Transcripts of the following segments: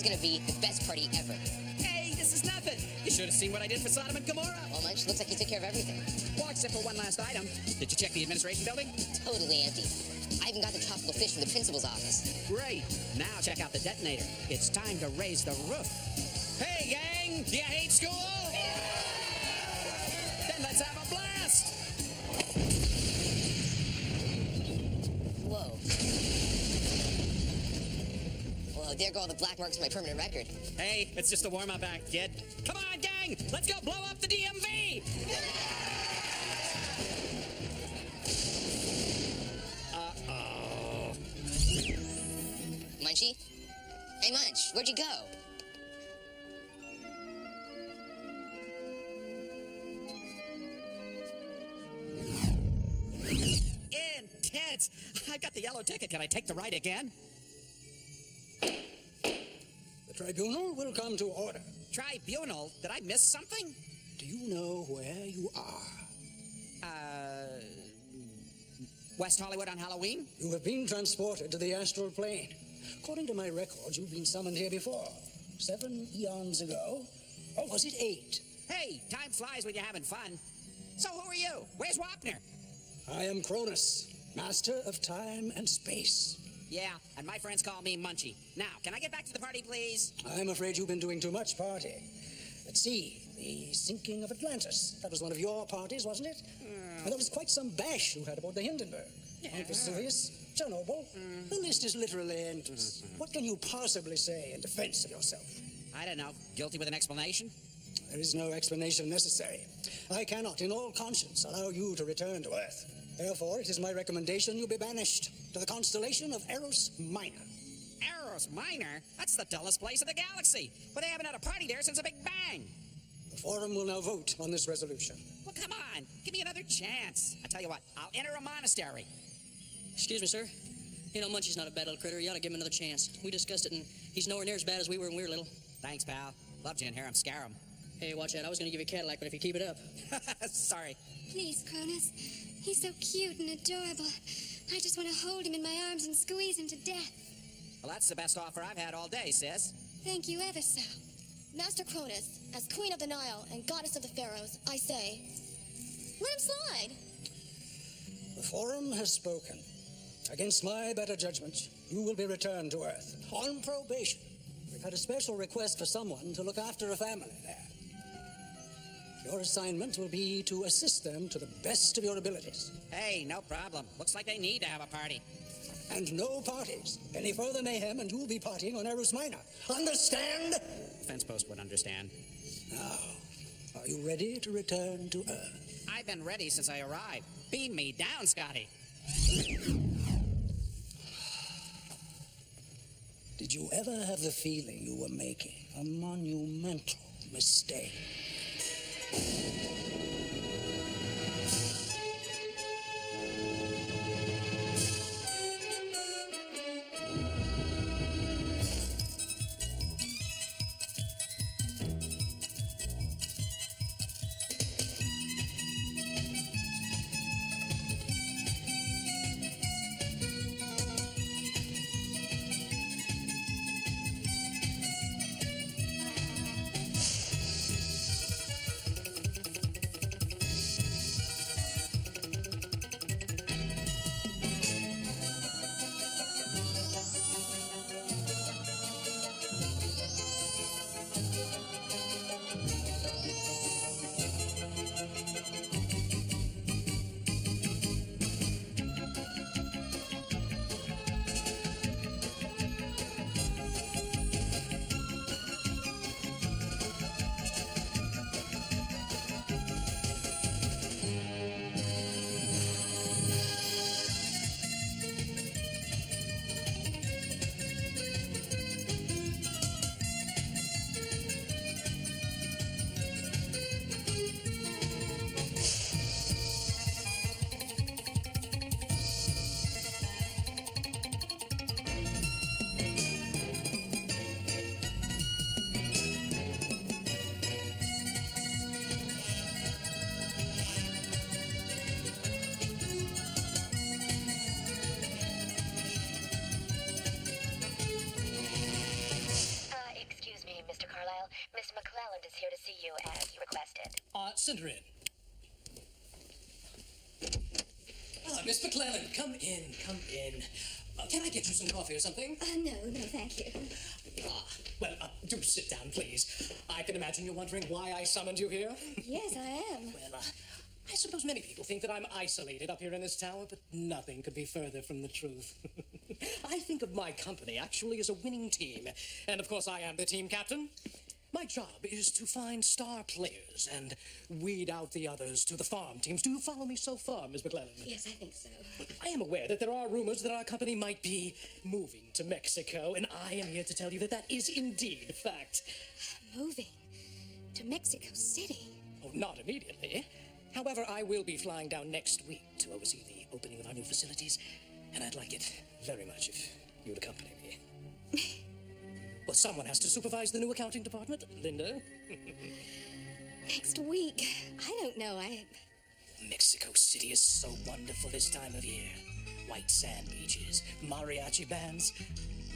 gonna be the best party ever. Hey, this is nothing. You should have seen what I did for Sodom and Gomorrah. Well, Munch, looks like you took care of everything. Well, except for one last item. Did you check the administration building? Totally empty. I even got the tropical fish from the principal's office. Great. Now check out the detonator. It's time to raise the roof. Hey, gang! Do you hate school? Then let's have a blast! Whoa. Whoa, there go all the black marks on my permanent record. Hey, it's just a warm-up act, kid. Come on, gang! Let's go blow up the DMV! Uh-oh. Munchie? Hey, Munch, where'd you go? Intense! I've got the yellow ticket. Can I take the right again? The tribunal will come to order. Tribunal? Did I miss something? Do you know where you are? West Hollywood on Halloween? You have been transported to the astral plane. According to my records, you've been summoned here before. 7 eons ago. Or was it 8? Hey, time flies when you're having fun. So who are you? Where's Wapner? I am Cronus, master of time and space. Yeah, and my friends call me Munchie. Now, can I get back to the party, please? I'm afraid you've been doing too much party. Let's see, the sinking of Atlantis. That was one of your parties, wasn't it? And there was quite some bash you had aboard the Hindenburg. Mount Vesuvius, Chernobyl. The list is literally endless. What can you possibly say in defense of yourself? I don't know. Guilty with an explanation? There is no explanation necessary. I cannot, in all conscience, allow you to return to Earth. Therefore, it is my recommendation you be banished to the constellation of Eros Minor. Eros Minor? That's the dullest place in the galaxy. Well, they haven't had a party there since the Big Bang. The Forum will now vote on this resolution. Well, come on. Give me another chance. I tell you what, I'll enter a monastery. Excuse me, sir. You know, Munchie's not a bad little critter. You ought to give him another chance. We discussed it, and he's nowhere near as bad as we were when we were little. Thanks, pal. Loved you in here. I'm scare him. Hey, watch out. I was going to give you a Cadillac, but if you keep it up. Sorry. Please, Cronus. He's so cute and adorable. I just want to hold him in my arms and squeeze him to death. Well, that's the best offer I've had all day, sis. Thank you ever so. Master Cronus, as Queen of the Nile and Goddess of the Pharaohs, I say, let him slide. The Forum has spoken. Against my better judgment, you will be returned to Earth on probation. We've had a special request for someone to look after a family there. Your assignment will be to assist them to the best of your abilities. Hey, no problem. Looks like they need to have a party. And no parties. Any further mayhem and you'll be partying on Eros Minor. Understand? Fence post would understand. Now, are you ready to return to Earth? I've been ready since I arrived. Beam me down, Scotty. Did you ever have the feeling you were making a monumental mistake? here to see you as you requested. Send her in. Miss McClellan, come in, come in. Can I get you some coffee or something? No, thank you. Do sit down, please. I can imagine you're wondering why I summoned you here. Yes, I am. Well, I suppose many people think that I'm isolated up here in this tower, but nothing could be further from the truth. I think of my company actually as a winning team. And of course, I am the team captain. My job is to find star players and weed out the others to the farm teams. Do you follow me so far, Miss McClellan? Yes, I think so. I am aware that there are rumors that our company might be moving to Mexico, and I am here to tell you that that is indeed fact. Moving to Mexico City? Oh, not immediately. However, I will be flying down next week to oversee the opening of our new facilities, and I'd like it very much if you would accompany me. Well, someone has to supervise the new accounting department. Linda? Next week? I don't know. Mexico City is so wonderful this time of year. White sand beaches, mariachi bands,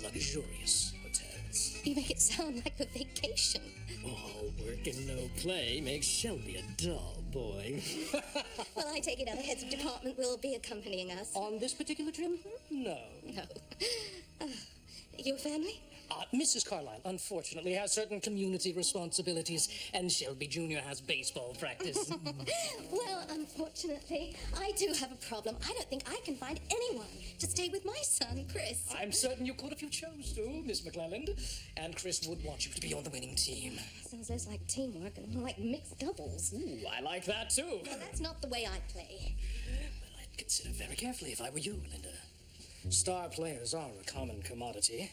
luxurious hotels. You make it sound like a vacation. All work and no play makes Shelby a dull boy. Well, I take it other heads of department will be accompanying us. On this particular trip? No. No. Your family? Mrs. Carlyle, unfortunately, has certain community responsibilities, and Shelby Jr. has baseball practice. Well, unfortunately, I do have a problem. I don't think I can find anyone to stay with my son, Chris. I'm certain you could if you chose to, Miss McClelland. And Chris would want you to be on the winning team. Sounds less like teamwork and more like mixed doubles. Ooh, I like that, too. Well, that's not the way I play. Well, I'd consider very carefully if I were you, Linda. Star players are a common commodity,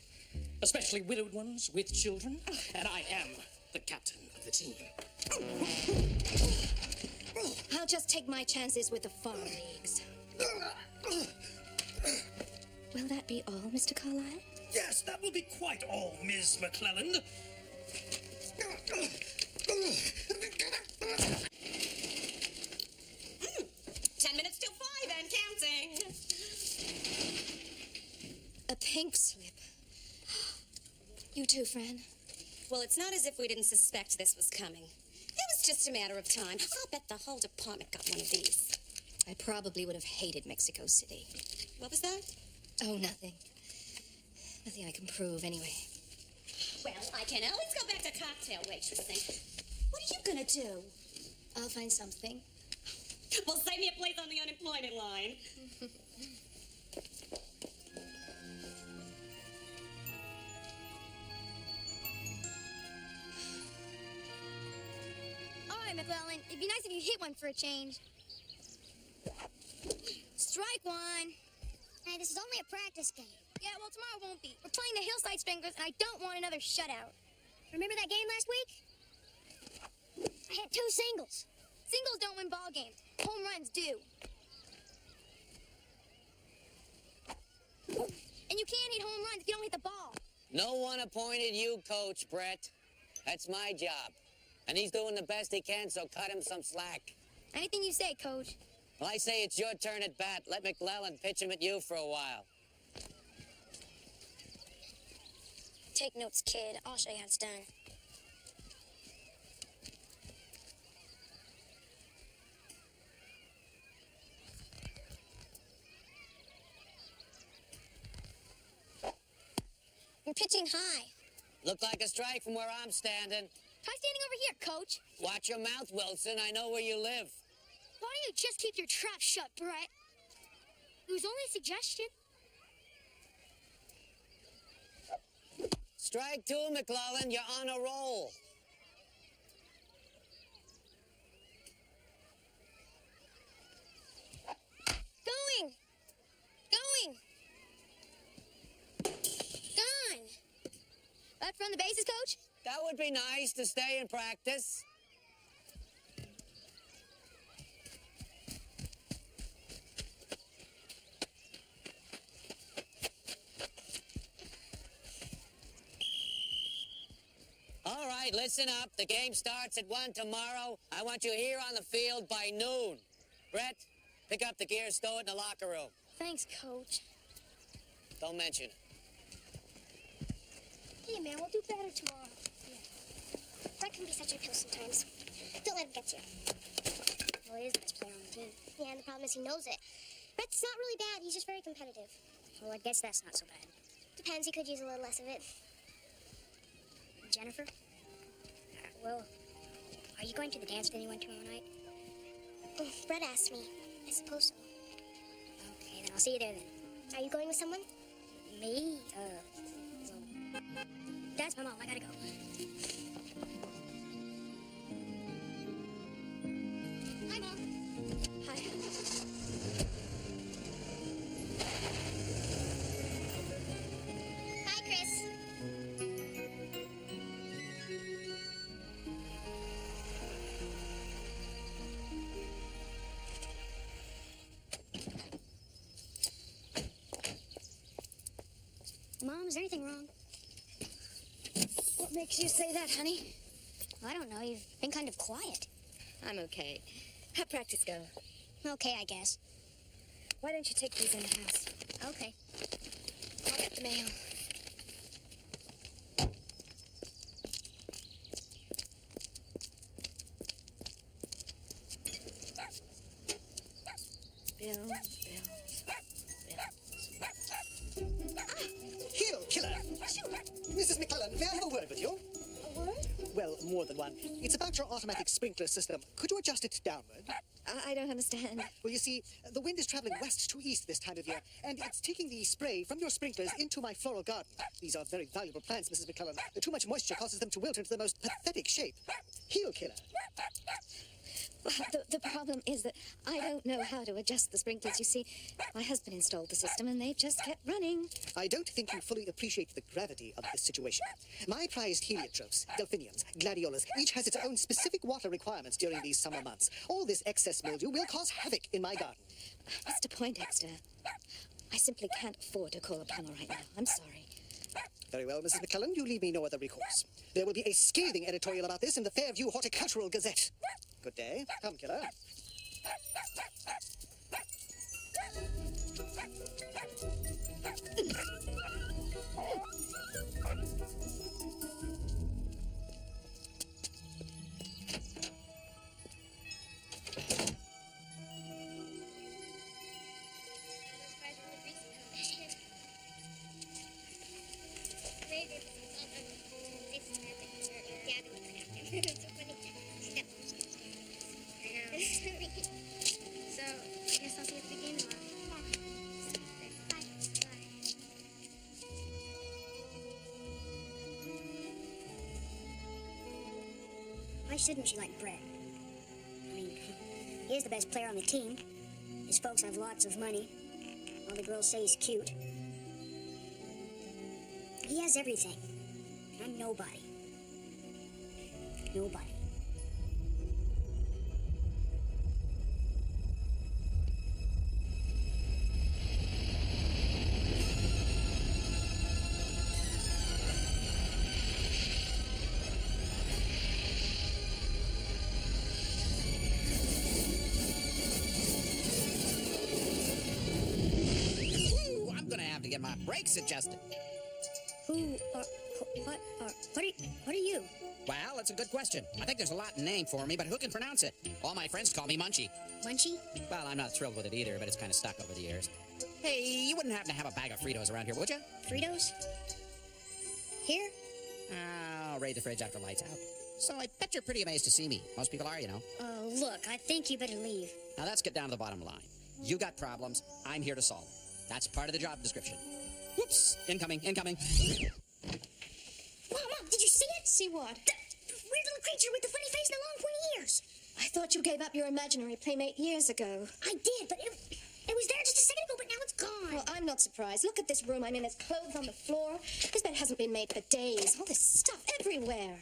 especially widowed ones with children, and I am the captain of the team. I'll just take my chances with the farm leagues. Will that be all, Mr. Carlyle? Yes, that will be quite all, Miss McClelland. 10 minutes till 5 and counting. A pink slip. You too, Fran? Well, it's not as if we didn't suspect this was coming. It was just a matter of time. I'll bet the whole department got one of these. I probably would have hated Mexico City. What was that? Oh, nothing. Nothing I can prove, anyway. Well, I can always go back to cocktail waitressing. What are you gonna do? I'll find something. Well, save me a place on the unemployment line. All right, McClellan. It'd be nice if you hit one for a change. Strike one. Hey, this is only a practice game. Yeah, well, tomorrow won't be. We're playing the Hillside Sprinklers, and I don't want another shutout. Remember that game last week? I had 2 singles. Singles don't win ball games. Home runs do. And you can't hit home runs if you don't hit the ball. No one appointed you coach, Brett. That's my job. And he's doing the best he can, so cut him some slack. Anything you say, Coach. Well, I say it's your turn at bat. Let McClellan pitch him at you for a while. Take notes, kid. I'll show you how it's done. You're pitching high. Looked like a strike from where I'm standing. Try standing over here, Coach. Watch your mouth, Wilson. I know where you live. Why don't you just keep your trap shut, Brett? It was only a suggestion. Strike 2, McClellan. You're on a roll. Going. Going. Gone. Left run the bases, Coach? That would be nice to stay in practice. All right, listen up. The game starts at 1 tomorrow. I want you here on the field by noon. Brett, pick up the gear, stow it in the locker room. Thanks, Coach. Don't mention it. Hey, man, we'll do better tomorrow. Yeah. Doug can be such a pill sometimes. Don't let him get you. Well, he is the best player on the team. Yeah, and the problem is he knows it. Brett's not really bad. He's just very competitive. Well, I guess that's not so bad. Depends. He could use a little less of it. Jennifer? Well, are you going to the dance with anyone tomorrow night? Oh, Brett asked me. I suppose so. Okay, then I'll see you there then. Are you going with someone? Me? Well, that's my mom. I gotta go. Hi, Mom. Hi. Hi, Chris. Mom, is there anything wrong? What makes you say that, honey? I don't know. You've been kind of quiet. I'm okay. How'd practice go? Okay, I guess. Why don't you take these in the house? Okay. I'll get the mail. Bills. Heel killer! Mrs. McClellan, may I have a word with you? A word? Well, more than one. It's about your automatic sprinkler system. Could you adjust it downward? I don't understand. Well, you see, the wind is traveling west to east this time of year, and it's taking the spray from your sprinklers into my floral garden. These are very valuable plants, Mrs. McClellan. Too much moisture causes them to wilt into the most pathetic shape. Heel killer. Well, the problem is that I don't know how to adjust the sprinklers. You see, my husband installed the system and they've just kept running. I don't think you fully appreciate the gravity of this situation. My prized heliotropes, delphiniums, gladiolas, each has its own specific water requirements during these summer months. All this excess mildew will cause havoc in my garden. Mr. Poindexter, I simply can't afford to call a plumber right now. I'm sorry. Very well, Mrs. McClellan, you leave me no other recourse. There will be a scathing editorial about this in the Fairview Horticultural Gazette. Good day. Come, killer. So, I guess I'll see you at the game tomorrow. Bye. Why shouldn't she like Brett? I mean, he is the best player on the team. His folks have lots of money. All the girls say he's cute. He has everything. And I'm nobody. Nobody. Get my brakes adjusted. What are you? Well, it's a good question. I think there's a Latin name for me, but who can pronounce it? All my friends call me Munchie. Munchie? Well, I'm not thrilled with it either, but it's kind of stuck over the years. Hey, you wouldn't happen to have a bag of Fritos around here, would you? Fritos? Here? I'll raid the fridge after lights out. So I bet you're pretty amazed to see me. Most people are, you know. Oh, look, I think you better leave. Now let's get down to the bottom line. You got problems. I'm here to solve them. That's part of the job description. Whoops! Incoming. Mom, did you see it? See what? The weird little creature with the funny face and the long pointy ears. I thought you gave up your imaginary playmate years ago. I did, but it was there just a second ago, but now it's gone. Well, I'm not surprised. Look at this room I'm in. There's clothes on the floor. This bed hasn't been made for days. All this stuff everywhere.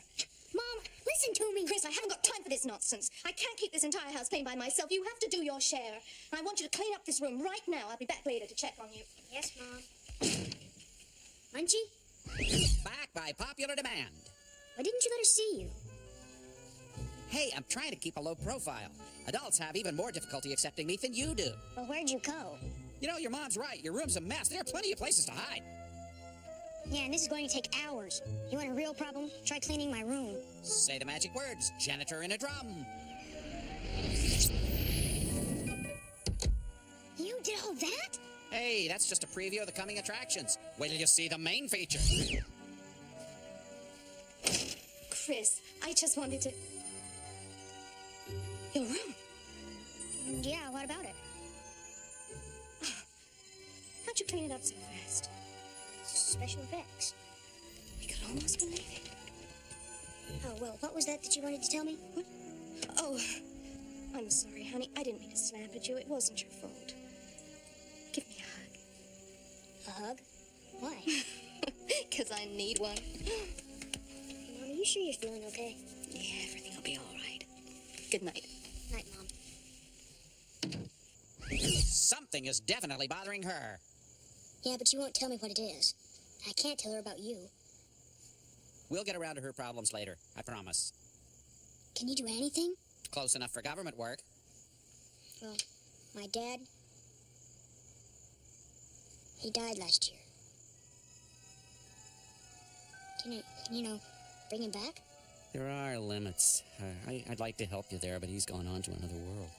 Mom, listen to me. Chris, I haven't got time for this nonsense. I can't keep this entire house clean by myself. You have to do your share. I want you to clean up this room right now. I'll be back later to check on you. Yes, Mom. Munchie? Back by popular demand. Why didn't you let her see you? Hey, I'm trying to keep a low profile. Adults have even more difficulty accepting me than you do. Well, where'd you go? You know, your mom's right. Your room's a mess. There are plenty of places to hide. Yeah, and this is going to take hours. You want a real problem? Try cleaning my room. Say the magic words. Janitor in a drum. You did all that? Hey, that's just a preview of the coming attractions. Wait till you see the main feature. Chris, I just wanted to... Your room? Yeah, what about it? How'd you clean it up so fast? Special effects. I could almost believe it. Oh, well, what was that you wanted to tell me? What? Oh, I'm sorry, honey. I didn't mean to snap at you. It wasn't your fault. Give me a hug. A hug? Why? Because I need one. Mom, are you sure you're feeling okay? Yeah, everything will be all right. Good night. Night, Mom. Something is definitely bothering her. Yeah, but you won't tell me what it is. I can't tell her about you. We'll get around to her problems later, I promise. Can you do anything? Close enough for government work. Well, my dad... he died last year. Can you bring him back? There are limits. I'd like to help you there, but he's gone on to another world.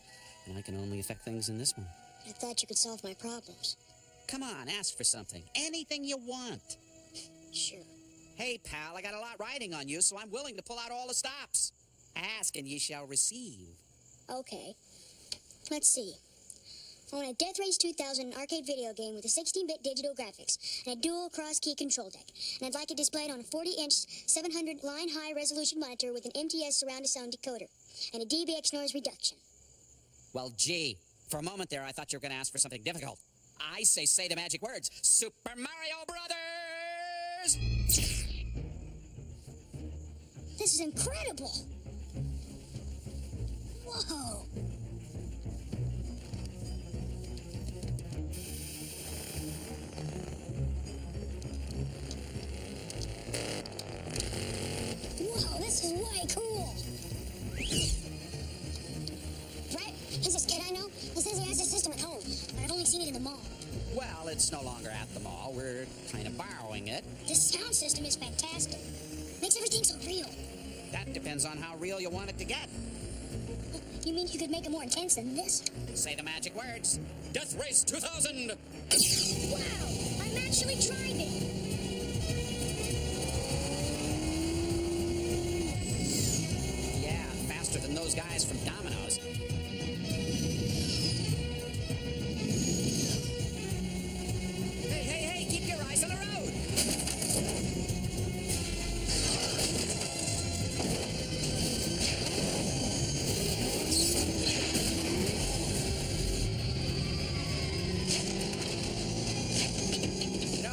And I can only affect things in this one. I thought you could solve my problems. Come on, ask for something. Anything you want. Sure. Hey, pal, I got a lot riding on you, so I'm willing to pull out all the stops. Ask and ye shall receive. Okay. Let's see. I want a Death Race 2000 arcade video game with a 16-bit digital graphics and a dual cross-key control deck. And I'd like it displayed on a 40-inch, 700-line-high resolution monitor with an MTS surround sound decoder and a DBX noise reduction. Well, gee, for a moment there, I thought you were going to ask for something difficult. I say the magic words. Super Mario Brothers! This is incredible! Whoa! Whoa, this is way cool! Brett, he's this kid I know. He says he has this system at home, but I've only seen it in the mall. Well, it's no longer at the mall. We're kind of borrowing it. This sound system is fantastic. Makes everything so real. That depends on how real you want it to get. You mean you could make it more intense than this? Say the magic words. Death Race 2000! Wow! I'm actually driving! Yeah, faster than those guys from Domino's. Hey, keep your eyes on the road!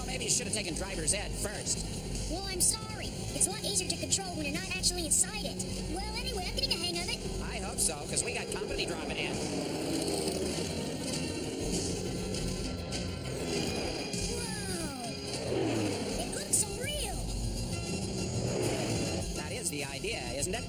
Maybe you should have taken driver's ed first. Well, I'm sorry. It's a lot easier to control when you're not actually inside it. Well, anyway, I'm getting the hang of it. I hope so, because we got company dropping in. Whoa! It looks so real! That is the idea, isn't it?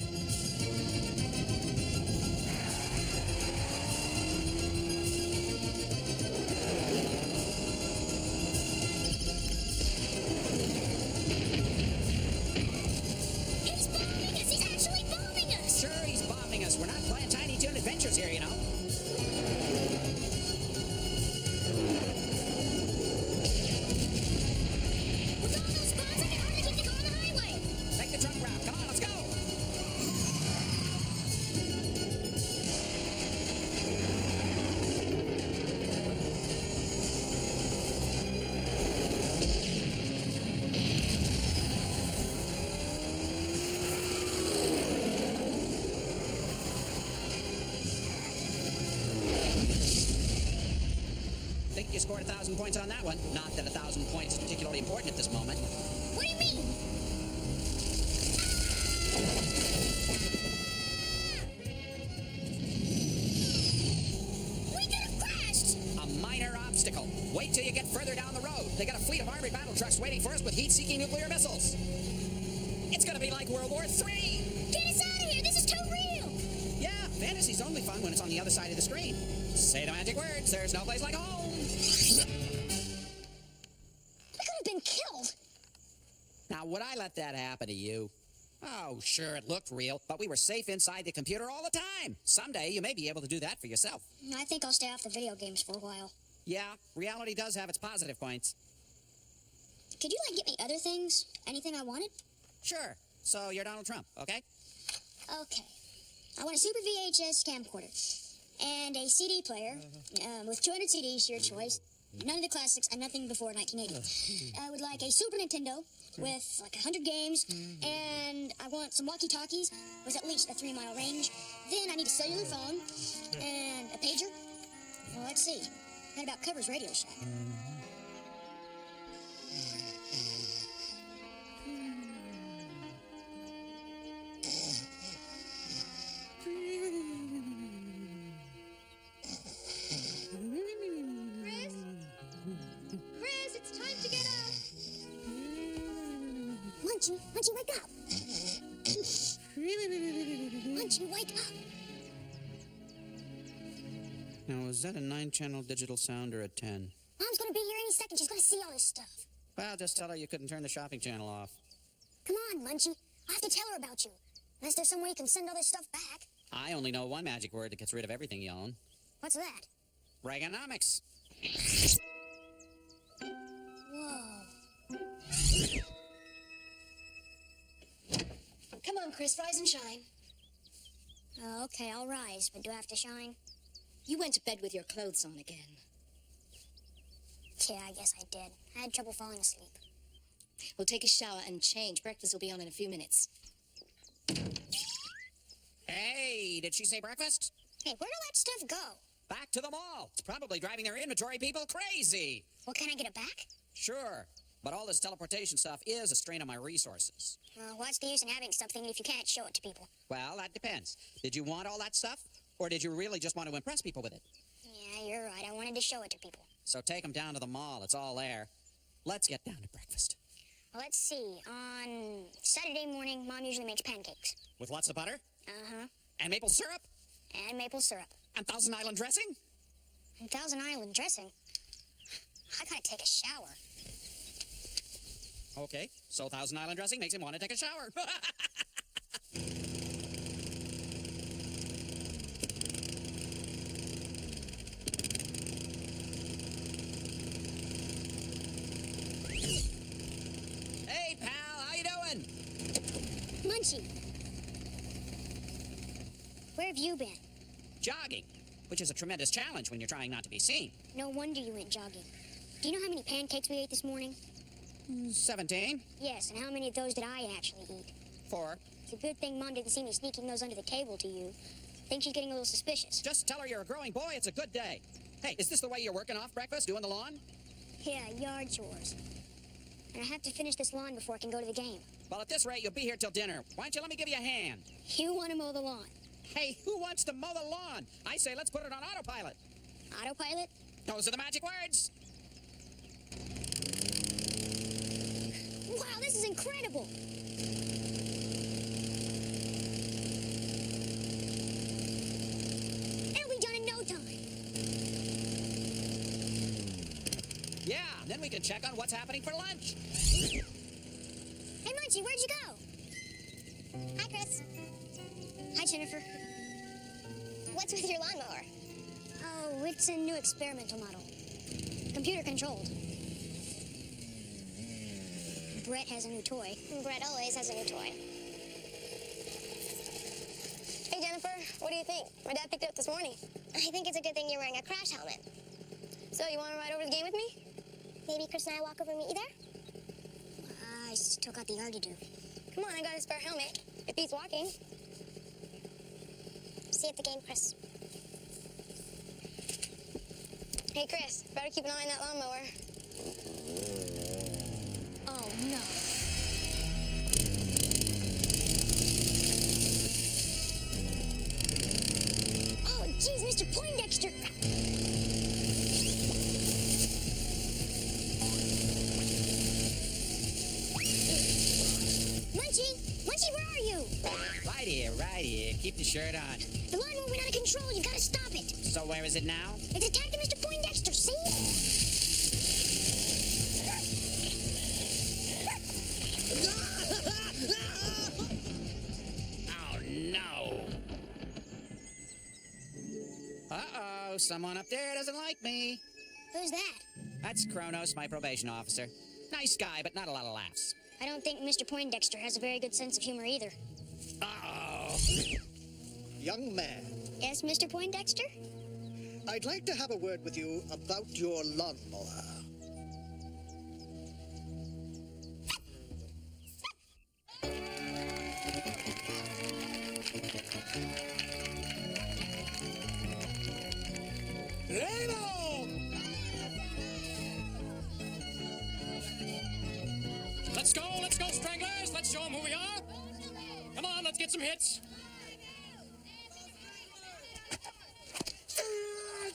He's bombing us! He's actually bombing us! Sure, he's bombing us. We're not playing Tiny Toon Adventures here, you know. With all those bombs, I can hardly keep the car on the highway! Take the truck route. Come on, let's go. Think you scored 1,000 points on that one. Not that 1,000 points is particularly important at this moment. What do you mean? We could have crashed! A minor obstacle. Wait till you get further down the road. They got a fleet of armored battle trucks waiting for us with heat-seeking nuclear missiles. It's gonna be like World War III. Get us out of here! This is too real! Yeah, fantasy's only fun when it's on the other side of the screen. Say the magic words. There's no place like home. We could have been killed. Now, would I let that happen to you? Oh, sure, it looked real, but we were safe inside the computer all the time. Someday, you may be able to do that for yourself. I think I'll stay off the video games for a while. Yeah, reality does have its positive points. Could you, get me other things? Anything I wanted? Sure. So you're Donald Trump, okay? Okay. I want a Super VHS camcorder and a CD player with 200 CDs, your choice. None of the classics and nothing before 1980. I would like a Super Nintendo with 100 games, and I want some walkie-talkies with at least a 3-mile range. Then I need a cellular phone and a pager. Well, let's see. That about covers Radio Shack. Chris, it's time to get up. Munchie, wake up. Munchie, wake up. Now, is that a 9-channel digital sound or a 10? Mom's gonna be here any second. She's gonna see all this stuff. Well, just tell her you couldn't turn the shopping channel off. Come on, Munchie. I have to tell her about you. Unless there's some way you can send all this stuff back. I only know one magic word that gets rid of everything you own. What's that? Reaganomics. Whoa. Come on, Chris, rise and shine. Oh, okay, I'll rise, but do I have to shine? You went to bed with your clothes on again. Yeah, I guess I did. I had trouble falling asleep. We'll take a shower and change. Breakfast will be on in a few minutes. Hey, did she say breakfast? Hey, where'd all that stuff go? Back to the mall. It's probably driving their inventory people crazy. Well, can I get it back? Sure, but all this teleportation stuff is a strain on my resources. What's the use in having something if you can't show it to people? Well, that depends. Did you want all that stuff, or did you really just want to impress people with it? Yeah, you're right. I wanted to show it to people. So take them down to the mall. It's all there. Let's get down to breakfast. Well, let's see. On Saturday morning, Mom usually makes pancakes. With lots of butter? Uh-huh. And maple syrup? And maple syrup. And Thousand Island dressing? And Thousand Island dressing? I gotta take a shower. Okay, so Thousand Island dressing makes him want to take a shower. Hey, pal, how you doing? Munchie. Where have you been? Jogging, which is a tremendous challenge when you're trying not to be seen. No wonder you went jogging. Do you know how many pancakes we ate this morning? 17. Yes, and how many of those did I actually eat? 4. It's a good thing Mom didn't see me sneaking those under the table to you. I think she's getting a little suspicious. Just tell her you're a growing boy. It's a good day. Hey, is this the way you're working off breakfast, doing the lawn? Yeah, yard chores. And I have to finish this lawn before I can go to the game. Well, at this rate, you'll be here till dinner. Why don't you let me give you a hand? You want to mow the lawn? Hey, who wants to mow the lawn? I say let's put it on autopilot. Autopilot? Those are the magic words. Wow, this is incredible! It'll be done in no time. Yeah, then we can check on what's happening for lunch. Hey, Munchie, where'd you go? Hi, Chris. Hi, Jennifer. What's with your lawnmower? Oh, it's a new experimental model. Computer controlled. Brett has a new toy. Brett always has a new toy. Hey, Jennifer, what do you think? My dad picked it up this morning. I think it's a good thing you're wearing a crash helmet. So, you want to ride over to the game with me? Maybe Chris and I walk over and meet you there? I still got the yard to do. Come on, I got a spare helmet. It beats walking. See you at the game, Chris. Hey, Chris, better keep an eye on that lawnmower. Oh, no. Oh, geez, Mr. Poindexter. Munchie, where are you? Right here. Keep the shirt on. The lawnmower went out of control. You've got to stop it. So where is it now? It's attacking Mr. Poindexter, see? No! someone up there doesn't like me. Who's that? That's Kronos, my probation officer. Nice guy, but not a lot of laughs. I don't think Mr. Poindexter has a very good sense of humor either. Uh-oh. Young man, Yes, Mr. Poindexter? I'd like to have a word with you about your lawnmower. Let's go, Stranglers. Let's show them who we are. Come on, let's get some hits.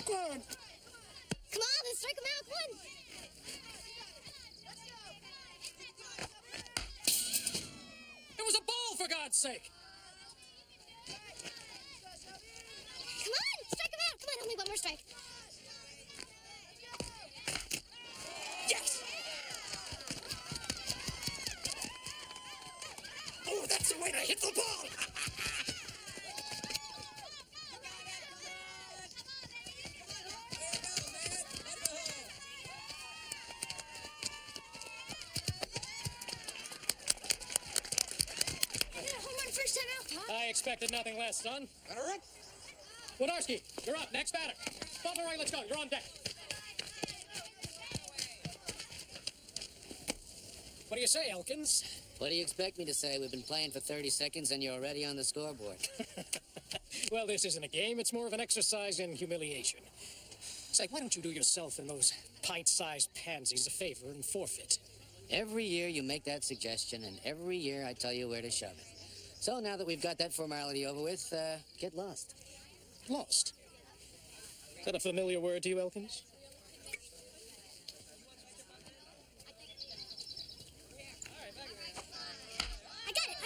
Come on, let's strike him out. Come on. It was a ball, for God's sake. Come on, strike him out. Come on, only one more strike. Yes! Oh, that's the way to hit the ball! I expected nothing less, son. All right. Wodarski, you're up. Next batter. Fauntleroy, let's go. You're on deck. What do you say, Elkins? What do you expect me to say? We've been playing for 30 seconds and you're already on the scoreboard. Well, this isn't a game. It's more of an exercise in humiliation. Say, why don't you do yourself and those pint-sized pansies a favor and forfeit? Every year you make that suggestion, and every year I tell you where to shove it. So now that we've got that formality over with, get lost. Lost? Is that a familiar word to you, Elkins? I got it.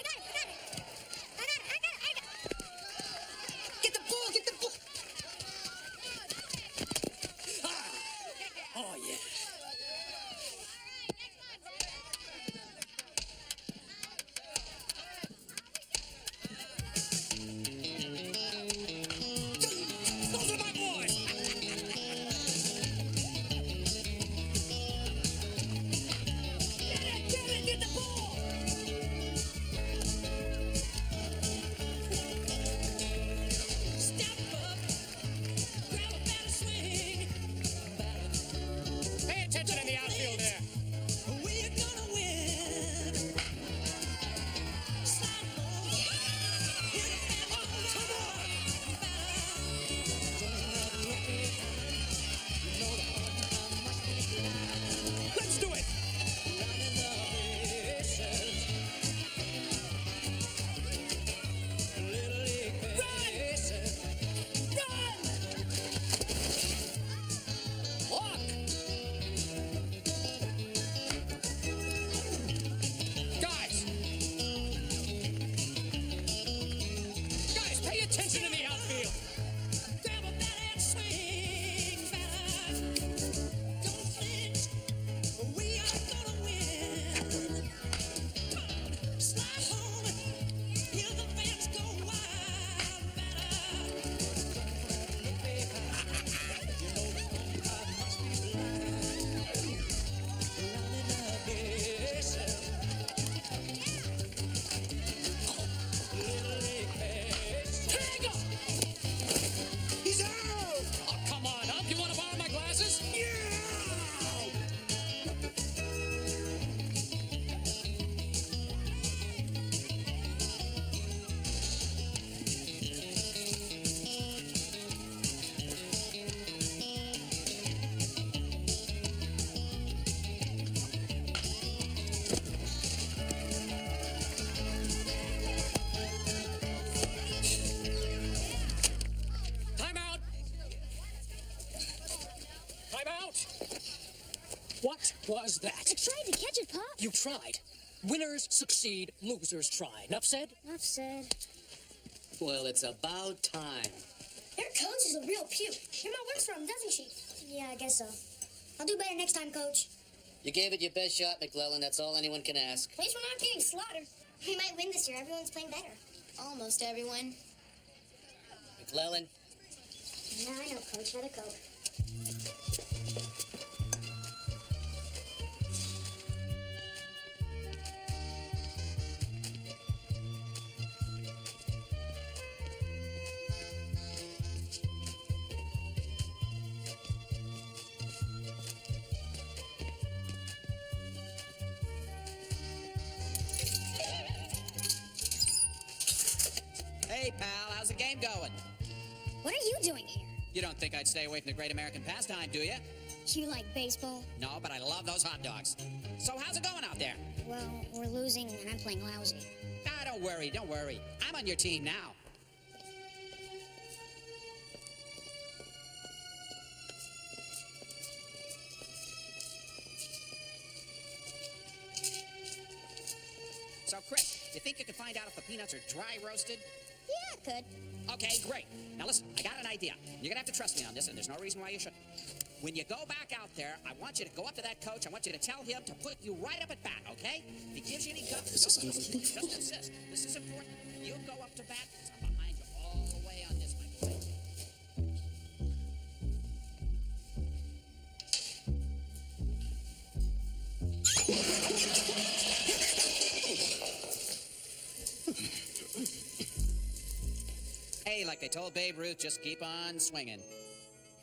Get the ball, get the ball! Ah! Oh, yeah. Those are my boys! Get the ball! Step up, grab a batter swing. Pay attention in the outfield there. We're gonna win. Slide home. Hit it, come on. Let's do it. Guys, pay attention in the outfield. Grab a bat and swing, batter. Don't flinch. We are gonna win. Slide home. Hear the fans go wild, He's out! Oh, come on up. You want to borrow my glasses? Yeah! Time out! Time out! What was that? I tried to catch it, Pop. You tried. Winners succeed, losers try. Enough said? Enough said. Well, it's about time. Their coach is a real puke. Your mom works for him, doesn't she? Yeah, I guess so. I'll do better next time, Coach. You gave it your best shot, McClellan. That's all anyone can ask. At least we're not getting slaughtered. We might win this year. Everyone's playing better. Almost everyone. McClellan, No, I know, Coach. Another Coke. Hey, pal, how's the game going? What are you doing here? You don't think I'd stay away from the great American pastime, do you? You like baseball? No, but I love those hot dogs. So how's it going out there? Well, we're losing, and I'm playing lousy. Ah, don't worry. I'm on your team now. So, Chris, you think you can find out if the peanuts are dry roasted? Yeah, I could. Okay, great. Now listen, I got an idea. You're gonna have to trust me on this, and there's no reason why you shouldn't. When you go back out there, I want you to go up to that coach. I want you to tell him to put you right up at bat, okay? If he gives you any guff, just insist. This is important. You go up to bat, 'cause I'm behind you all the way on this, my boy. Hey, like I told Babe Ruth, just keep on swinging.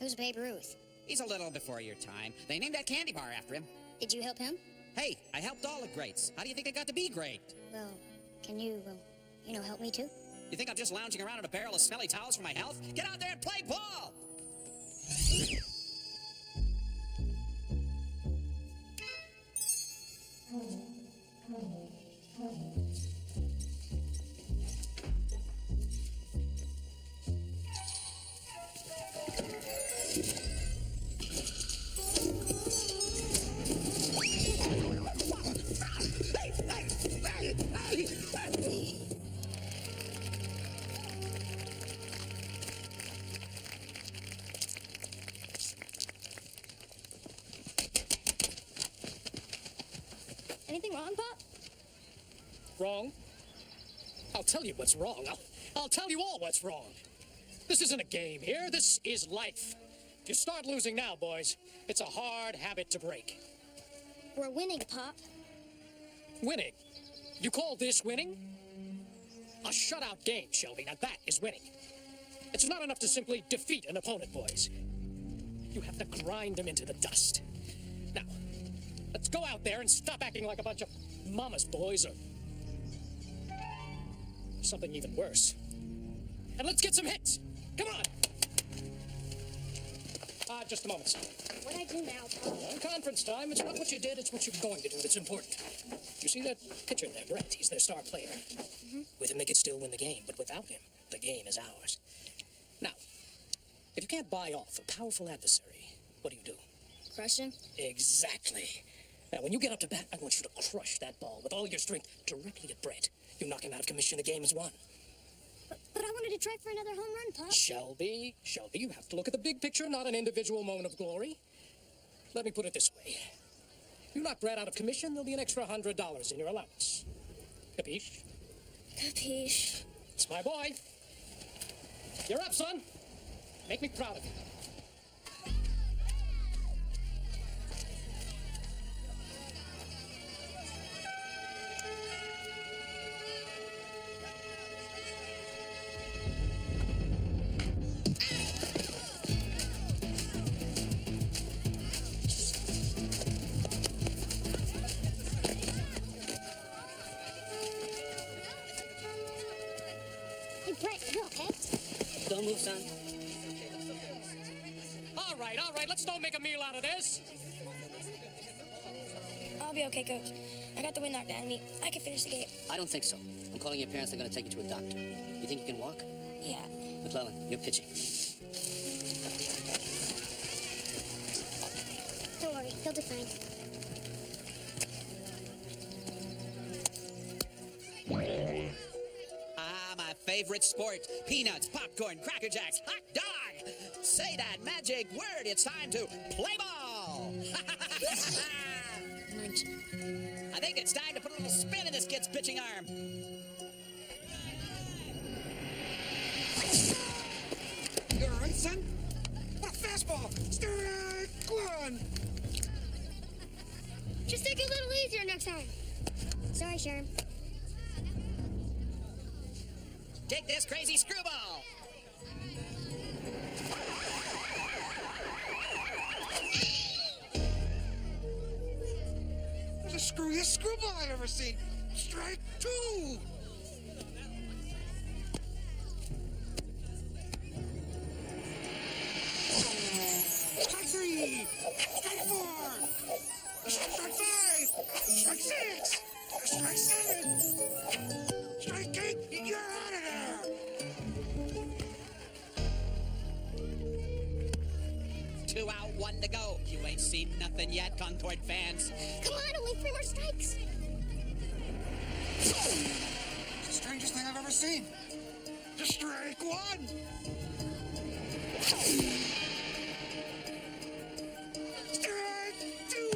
Who's Babe Ruth? He's a little before your time. They named that candy bar after him. Did you help him? Hey, I helped all the greats. How do you think I got to be great? Well, can you, help me too? You think I'm just lounging around in a barrel of smelly towels for my health? Get out there and play ball! Anything wrong, Pop? Wrong? I'll tell you what's wrong. I'll tell you all what's wrong. This isn't a game here. This is life. If you start losing now, boys, it's a hard habit to break. We're winning, Pop. Winning? You call this winning? A shutout game, Shelby. Now that is winning. It's not enough to simply defeat an opponent, boys. You have to grind them into the dust. Now, let's go out there and stop acting like a bunch of mama's boys or something even worse. And let's get some hits. Come on. Just a moment, son. What do I do now, Pop? Conference time. It's not what you did, it's what you're going to do that's important. You see that pitcher there, Brett? He's their star player. Mm-hmm. With him, they could still win the game, but without him, the game is ours. Now, if you can't buy off a powerful adversary, what do? Crush him? Exactly. Now, when you get up to bat, I want you to crush that ball with all your strength directly at Brett. You knock him out of commission, the game is won. But I wanted to try for another home run, Pop. Shelby, you have to look at the big picture, not an individual moment of glory. Let me put it this way. You knock Brett out of commission, there'll be an extra $100 in your allowance. Capiche? Capiche. It's my boy. You're up, son. Make me proud of you. Hey, Brett, you okay? Don't move, son. All right, let's don't make a meal out of this. I'll be okay, Coach. I got the wind knocked out of me. I can finish the game. I don't think so. I'm calling your parents. They're going to take you to a doctor. You think you can walk? Yeah. McClellan, you're pitching. Don't worry, he'll do fine. Ah, my favorite sport. Peanuts, popcorn, Cracker Jacks, hot dog. Say that magic word. It's time to play ball. Munchie. I think it's time to put a little spin in this kid's pitching arm. You're on, son? fastball. Strike one. Just take it a little easier next time. Sorry, Sherm. Take this crazy screwball. That's the screwiest screwball I've ever seen. Strike two. Strike three. Strike four. Strike five. Strike six. Strike seven. Strike eight. You're out of there. Two out, one to go. You ain't seen nothing yet, Concord fans. Come on, only 3 more strikes. It's the strangest thing I've ever seen. Strike one. Strike two.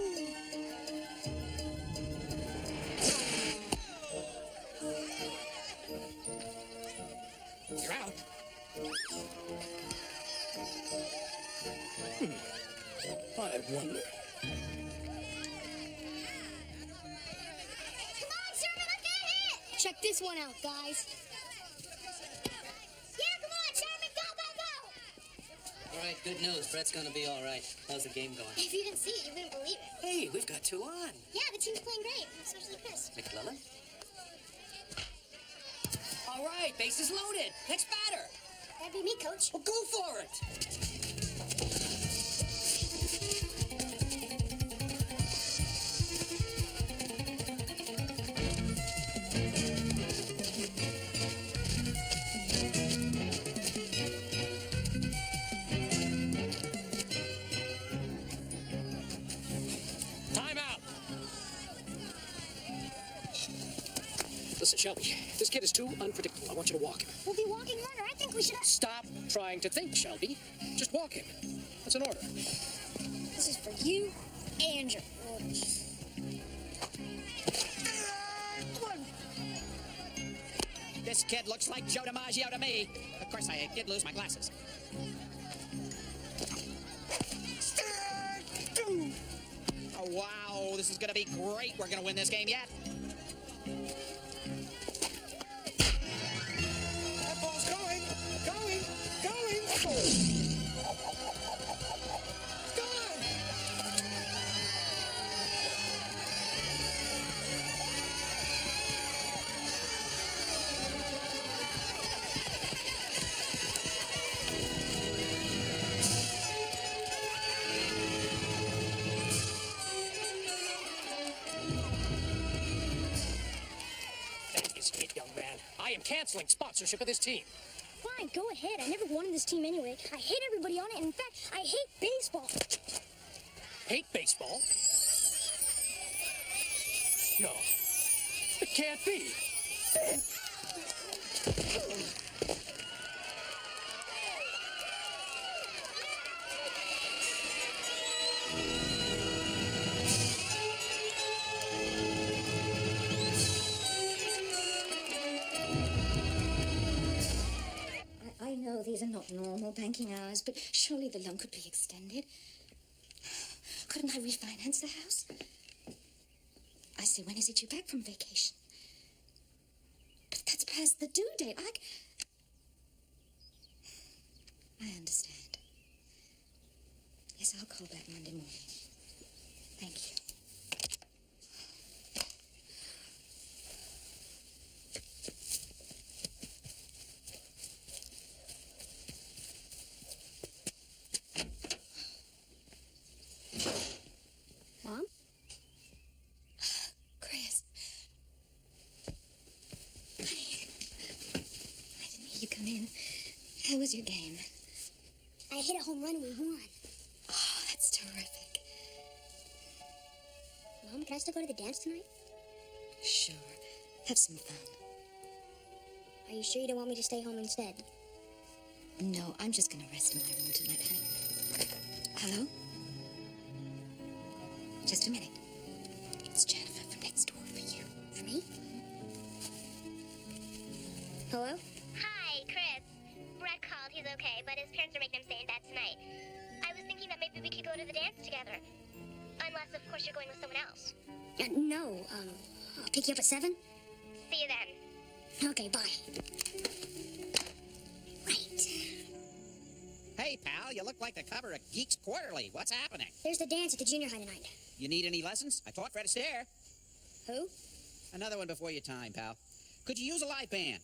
You're out. I wonder. Come on, Sherman, let's get a hit. Check this one out, guys. Yeah, come on, Sherman, go, go, go. All right, good news. Brett's gonna be all right. How's the game going? If you didn't see it, you wouldn't believe it. Hey, we've got 2 on. Yeah, the team's playing great, especially Chris. McClellan? All right, bases loaded. Next batter. That'd be me, Coach. Well, go for it. Listen, Shelby, this kid is too unpredictable. I want you to walk him. We'll be walking murder. I think we should... Stop trying to think, Shelby. Just walk him. That's an order. This is for you and your orders. This kid looks like Joe DiMaggio to me. Of course, I did lose my glasses. Strike two. Oh, wow, this is going to be great. We're going to win this game yet. That ball's going. Gone. That is it, young man. I am canceling sponsorship of this team. Fine, go ahead. I never wanted this team anyway. I hate everybody on it. And in fact, I hate baseball. Hate baseball? No. It can't be. I know these are not normal banking hours, but surely the loan could be extended. Couldn't I refinance the house? I see. When is he due back from vacation? But that's past the due date. I understand. Yes, I'll call back Monday morning. Thank you. Mom? Chris. Honey. I didn't hear you come in. How was your game? I hit a home run and we won. Oh, that's terrific. Mom, can I still go to the dance tonight? Sure. Have some fun. Are you sure you don't want me to stay home instead? No, I'm just gonna rest in my room tonight, honey. Hello? Just a minute. It's Jennifer from next door for you. For me? Hello? Hi, Chris. Brett called. He's okay, but his parents are making him stay in bed tonight. I was I'll pick you up at 7? See you then. Okay, bye. Right. Hey, pal, you look like the cover of Geeks Quarterly. What's happening? There's the dance at the junior high tonight. You need any lessons? I taught Fred Astaire. Who? Another one before your time, pal. Could you use a live band?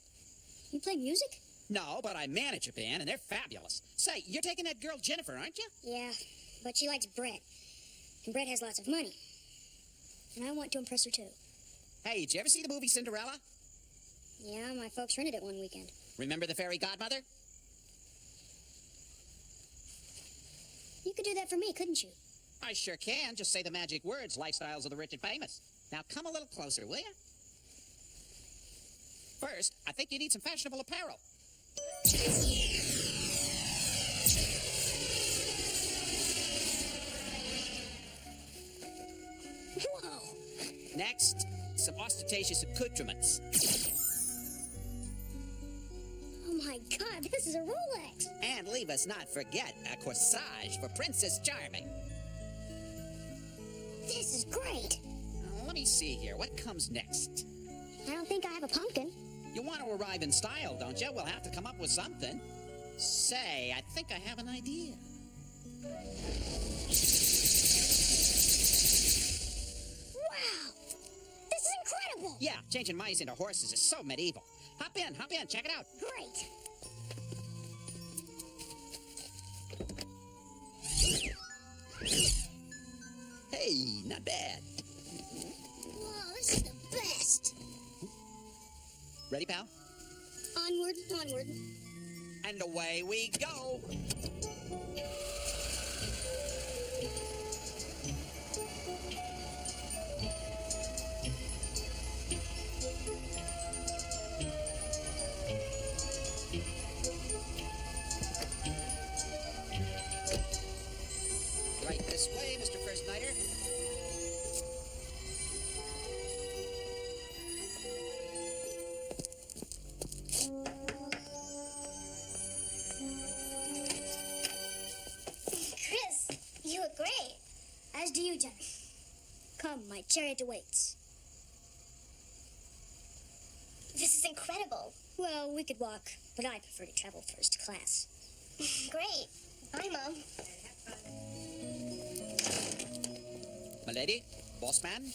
You play music? No, but I manage a band, and they're fabulous. Say, you're taking that girl Jennifer, aren't you? Yeah, but she likes Brett. And Brett has lots of money. And I want to impress her, too. Hey, did you ever see the movie Cinderella? Yeah, my folks rented it one weekend. Remember the fairy godmother? You could do that for me, couldn't you? I sure can. Just say the magic words, lifestyles of the rich and famous. Now come a little closer, will you? First, I think you need some fashionable apparel. Whoa! Next, some ostentatious accoutrements. Oh my God, this is a Rolex! And leave us not forget a corsage for Princess Charming. This is great! Let me see here. What comes next? I don't think I have a pumpkin. You want to arrive in style, don't you? We'll have to come up with something. Say, I think I have an idea. Wow! This is incredible! Yeah, changing mice into horses is so medieval. Hop in, check it out. Great! Hey, not bad. Whoa, this is the best! Ready, pal? Onward, onward. And away we go. Right this way, Mr. First Nighter. Chris, you look great. As do you, Jen. Come, my chariot awaits. This is incredible. Well, we could walk, but I prefer to travel first class. Great. Bye, Mom. Milady, boss man.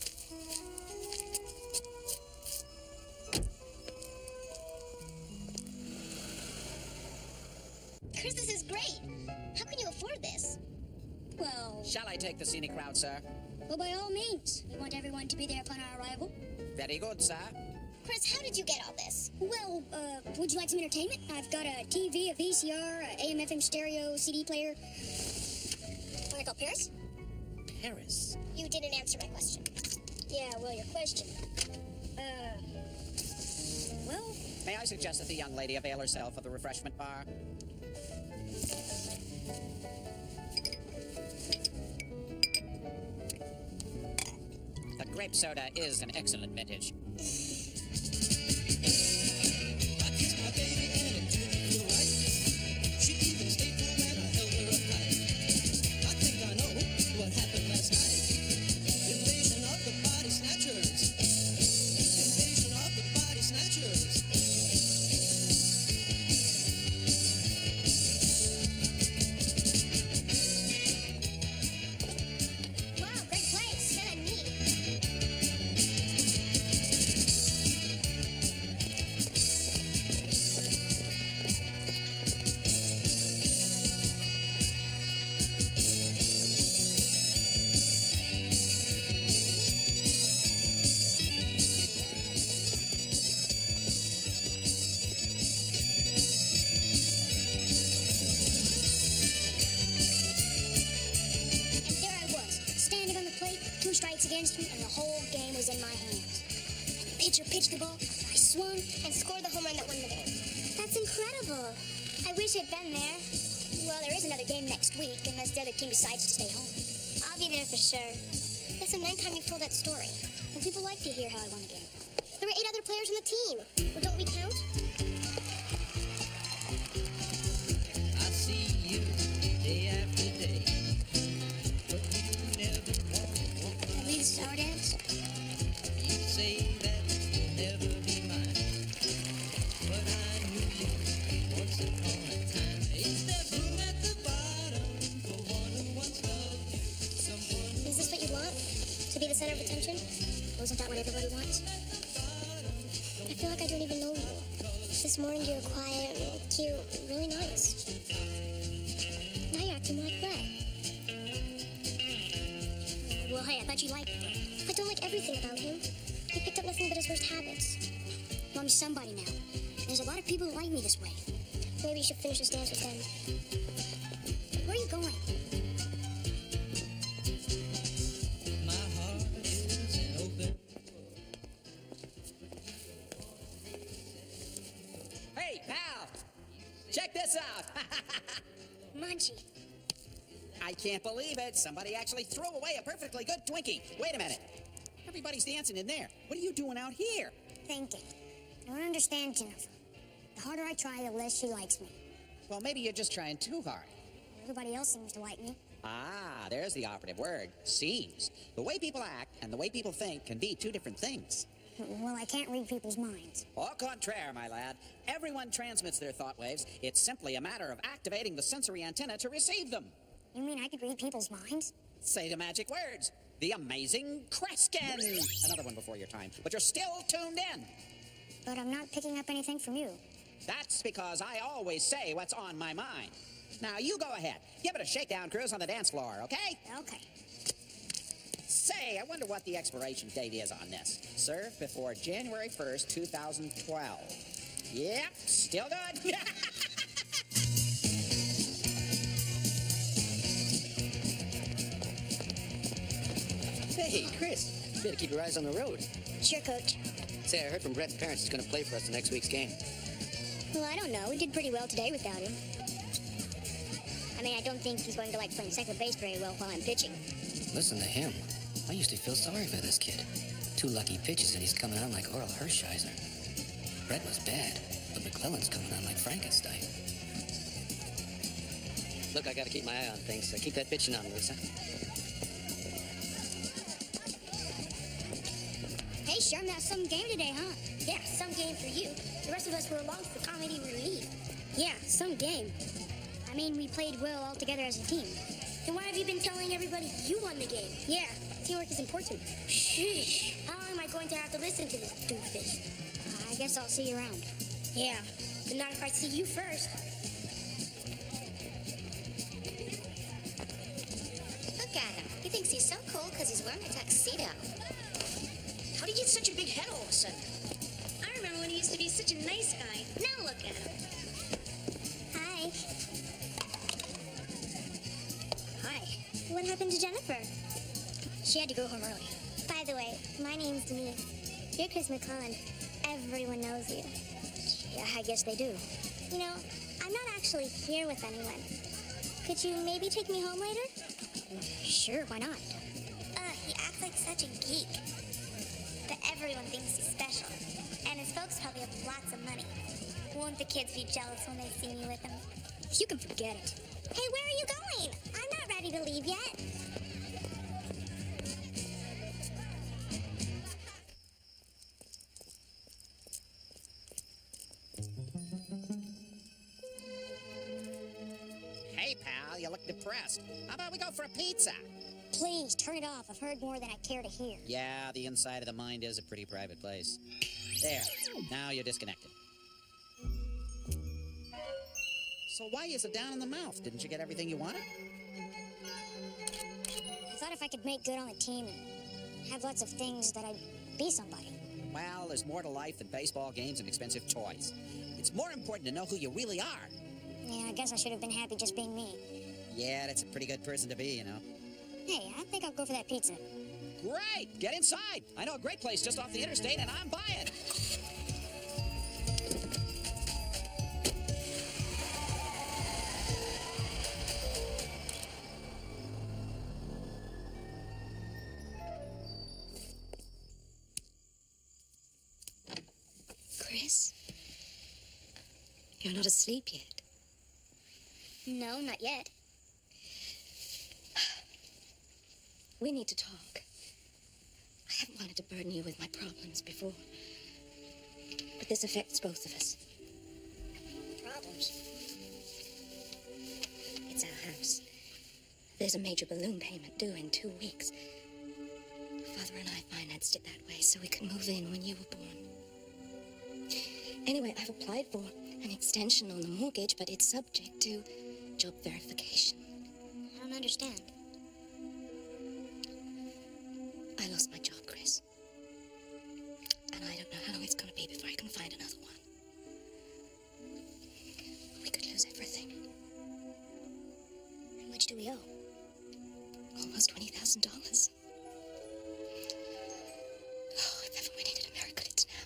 Chris, this is great. How can you afford this? Well, Shall I take the scenic route, sir? well, by all means. We want everyone to be there upon our arrival. Very good, sir. Chris, how did you get all this? Well, would you like some entertainment? I've got a TV, a VCR, a AM/FM stereo, CD player. Wanna go Paris? Paris? You didn't answer my question. Yeah, well, your question. Well, May I suggest that the young lady avail herself of the refreshment bar? The grape soda is an excellent vintage. Wow, great place. Kind of neat. there I was, standing on the plate, 2 strikes against me, and the whole game was in my hands. The pitcher pitched the ball, I swung, And scored the home run that won the game. That's incredible. I wish I'd been there. Well, there is another game next week, unless the other team decides to stay home. I'll be there for sure. That's the 9th time you've told that story. Well, people like to hear how I won a game. There were 8 other players on the team. Well, don't we count? I see you day after day, but you never walk. At least our dance. say that you'll never be mine. But I knew you once upon a time. It's that room at the bottom for one who once loved you. Someone. Is this what you want? To be the center of attention? Or isn't that what everybody wants? I feel like I don't even know you. This morning you were quiet, real cute, really nice. Now you're acting like that. Well, hey, I thought you liked him. I don't like everything about him. He picked up nothing but his worst habits. Well, I'm somebody now. There's a lot of people who like me this way. Maybe you should finish this dance with them. Where are you going? My heart is an open. Hey, pal! Check this out! Munchie. I can't believe it. Somebody actually threw away a perfectly good Twinkie. Wait a minute. Everybody's dancing in there. What are you doing out here? Thinking. I don't understand Jennifer. The harder I try, the less she likes me. Well, maybe you're just trying too hard. Everybody else seems to like me. Ah, there's the operative word. Seems. The way people act and the way people think can be two different things. Well, I can't read people's minds. Au contraire, my lad. Everyone transmits their thought waves. It's simply a matter of activating the sensory antenna to receive them. You mean I could read people's minds? Say the magic words. The amazing Kreskin. Another one before your time. But you're still tuned in. But I'm not picking up anything from you. That's because I always say what's on my mind. Now, you go ahead. Give it a shakedown cruise on the dance floor, okay? Okay. Say, I wonder what the expiration date is on this. Served before January 1st, 2012. Yep, still good. Hey, Chris, you better keep your eyes on the road. Sure, Coach. Say, I heard from Brett's parents he's going to play for us the next week's game. Well, I don't know. We did pretty well today without him. I mean, I don't think he's going to like playing second base very well while I'm pitching. Listen to him. I used to feel sorry for this kid. 2 lucky pitches and he's coming on like Oral Hershiser. Brett was bad, but McClellan's coming on like Frankenstein. Look, I got to keep my eye on things, so keep that pitching on, Lisa. Hey, Sherm, that's some game today, huh? Yeah, some game for you. The rest of us were along for comedy relief. Yeah, some game. I mean, we played well all together as a team. Then why have you been telling everybody you won the game? Yeah, teamwork is important. Sheesh. How long am I going to have to listen to this doofus? I guess I'll see you around. Yeah, but not if I see you first. Look at him. He thinks he's so cool because he's wearing a tuxedo. How did he get such a big head all of a sudden? I remember when he used to be such a nice guy. Now look at him. Hi. Hi. What happened to Jennifer? She had to go home early. By the way, my name's Denise. You're Chris McClellan. Everyone knows you. Yeah, I guess they do. You know, I'm not actually here with anyone. Could you maybe take me home later? Sure, why not? He acts like such a geek. But everyone thinks he's special. And his folks probably have lots of money. Won't the kids be jealous when they see me with him? You can forget it. Hey, where are you going? I'm not ready to leave yet. Hey, pal, you look depressed. How about we go for a pizza? Please, turn it off. I've heard more than I care to hear. Yeah, the inside of the mind is a pretty private place. There. Now you're disconnected. So why is it down in the mouth? Didn't you get everything you wanted? I thought if I could make good on the team and have lots of things that I'd be somebody. Well, there's more to life than baseball games and expensive toys. It's more important to know who you really are. Yeah, I guess I should have been happy just being me. Yeah, that's a pretty good person to be, you know. Hey, I think I'll go for that pizza. Great! Get inside. I know a great place just off the interstate, and I'm buying. Chris? You're not asleep yet. No, not yet. We need to talk. I haven't wanted to burden you with my problems before. But this affects both of us. Problems? It's our house. There's a major balloon payment due in 2 weeks. Father and I financed it that way so we could move in when you were born. Anyway, I've applied for an extension on the mortgage, but it's subject to job verification. I don't understand. I lost my job, Chris. And I don't know how long it's going to be before I can find another one. We could lose everything. How much do we owe? Almost $20,000. Oh, if ever we needed a miracle, it's now.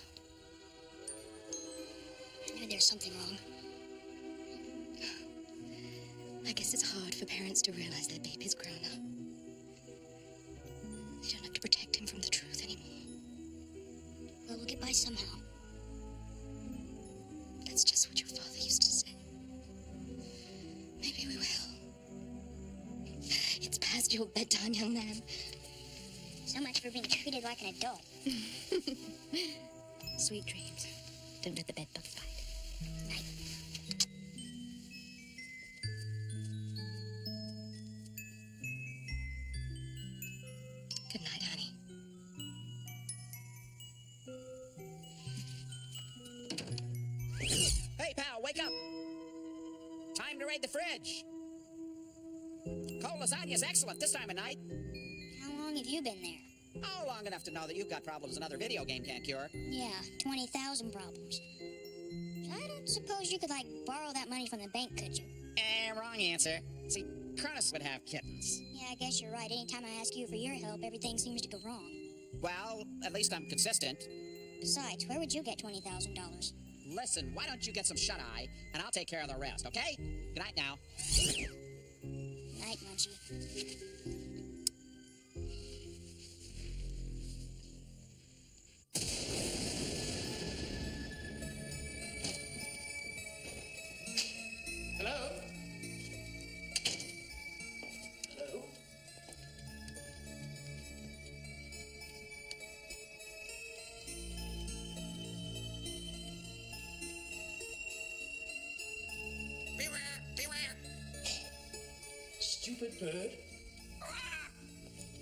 I knew there was something wrong. I guess it's hard for parents to realize their baby's grown up. They don't have to protect him from the truth anymore. Well, we'll get by somehow. That's just what your father used to say. Maybe we will. It's past your bedtime, young man. So much for being treated like an adult. Sweet dreams. Don't let the bed bugs bite. Night. Good night, honey. Hey, pal, wake up. Time to raid the fridge. Cold lasagna's excellent this time of night. How long have you been there? Oh, long enough to know that you've got problems another video game can't cure. Yeah, 20,000 problems. I don't suppose you could, borrow that money from the bank, could you? Wrong answer. See, Cronus would have kittens. Yeah, I guess you're right. Anytime I ask you for your help, everything seems to go wrong. Well, at least I'm consistent. Besides, where would you get $20,000? Listen, why don't you get some shut-eye, and I'll take care of the rest, okay? Good night now. Night, Munchie. Hello? Hello? Beware! Beware! Stupid bird.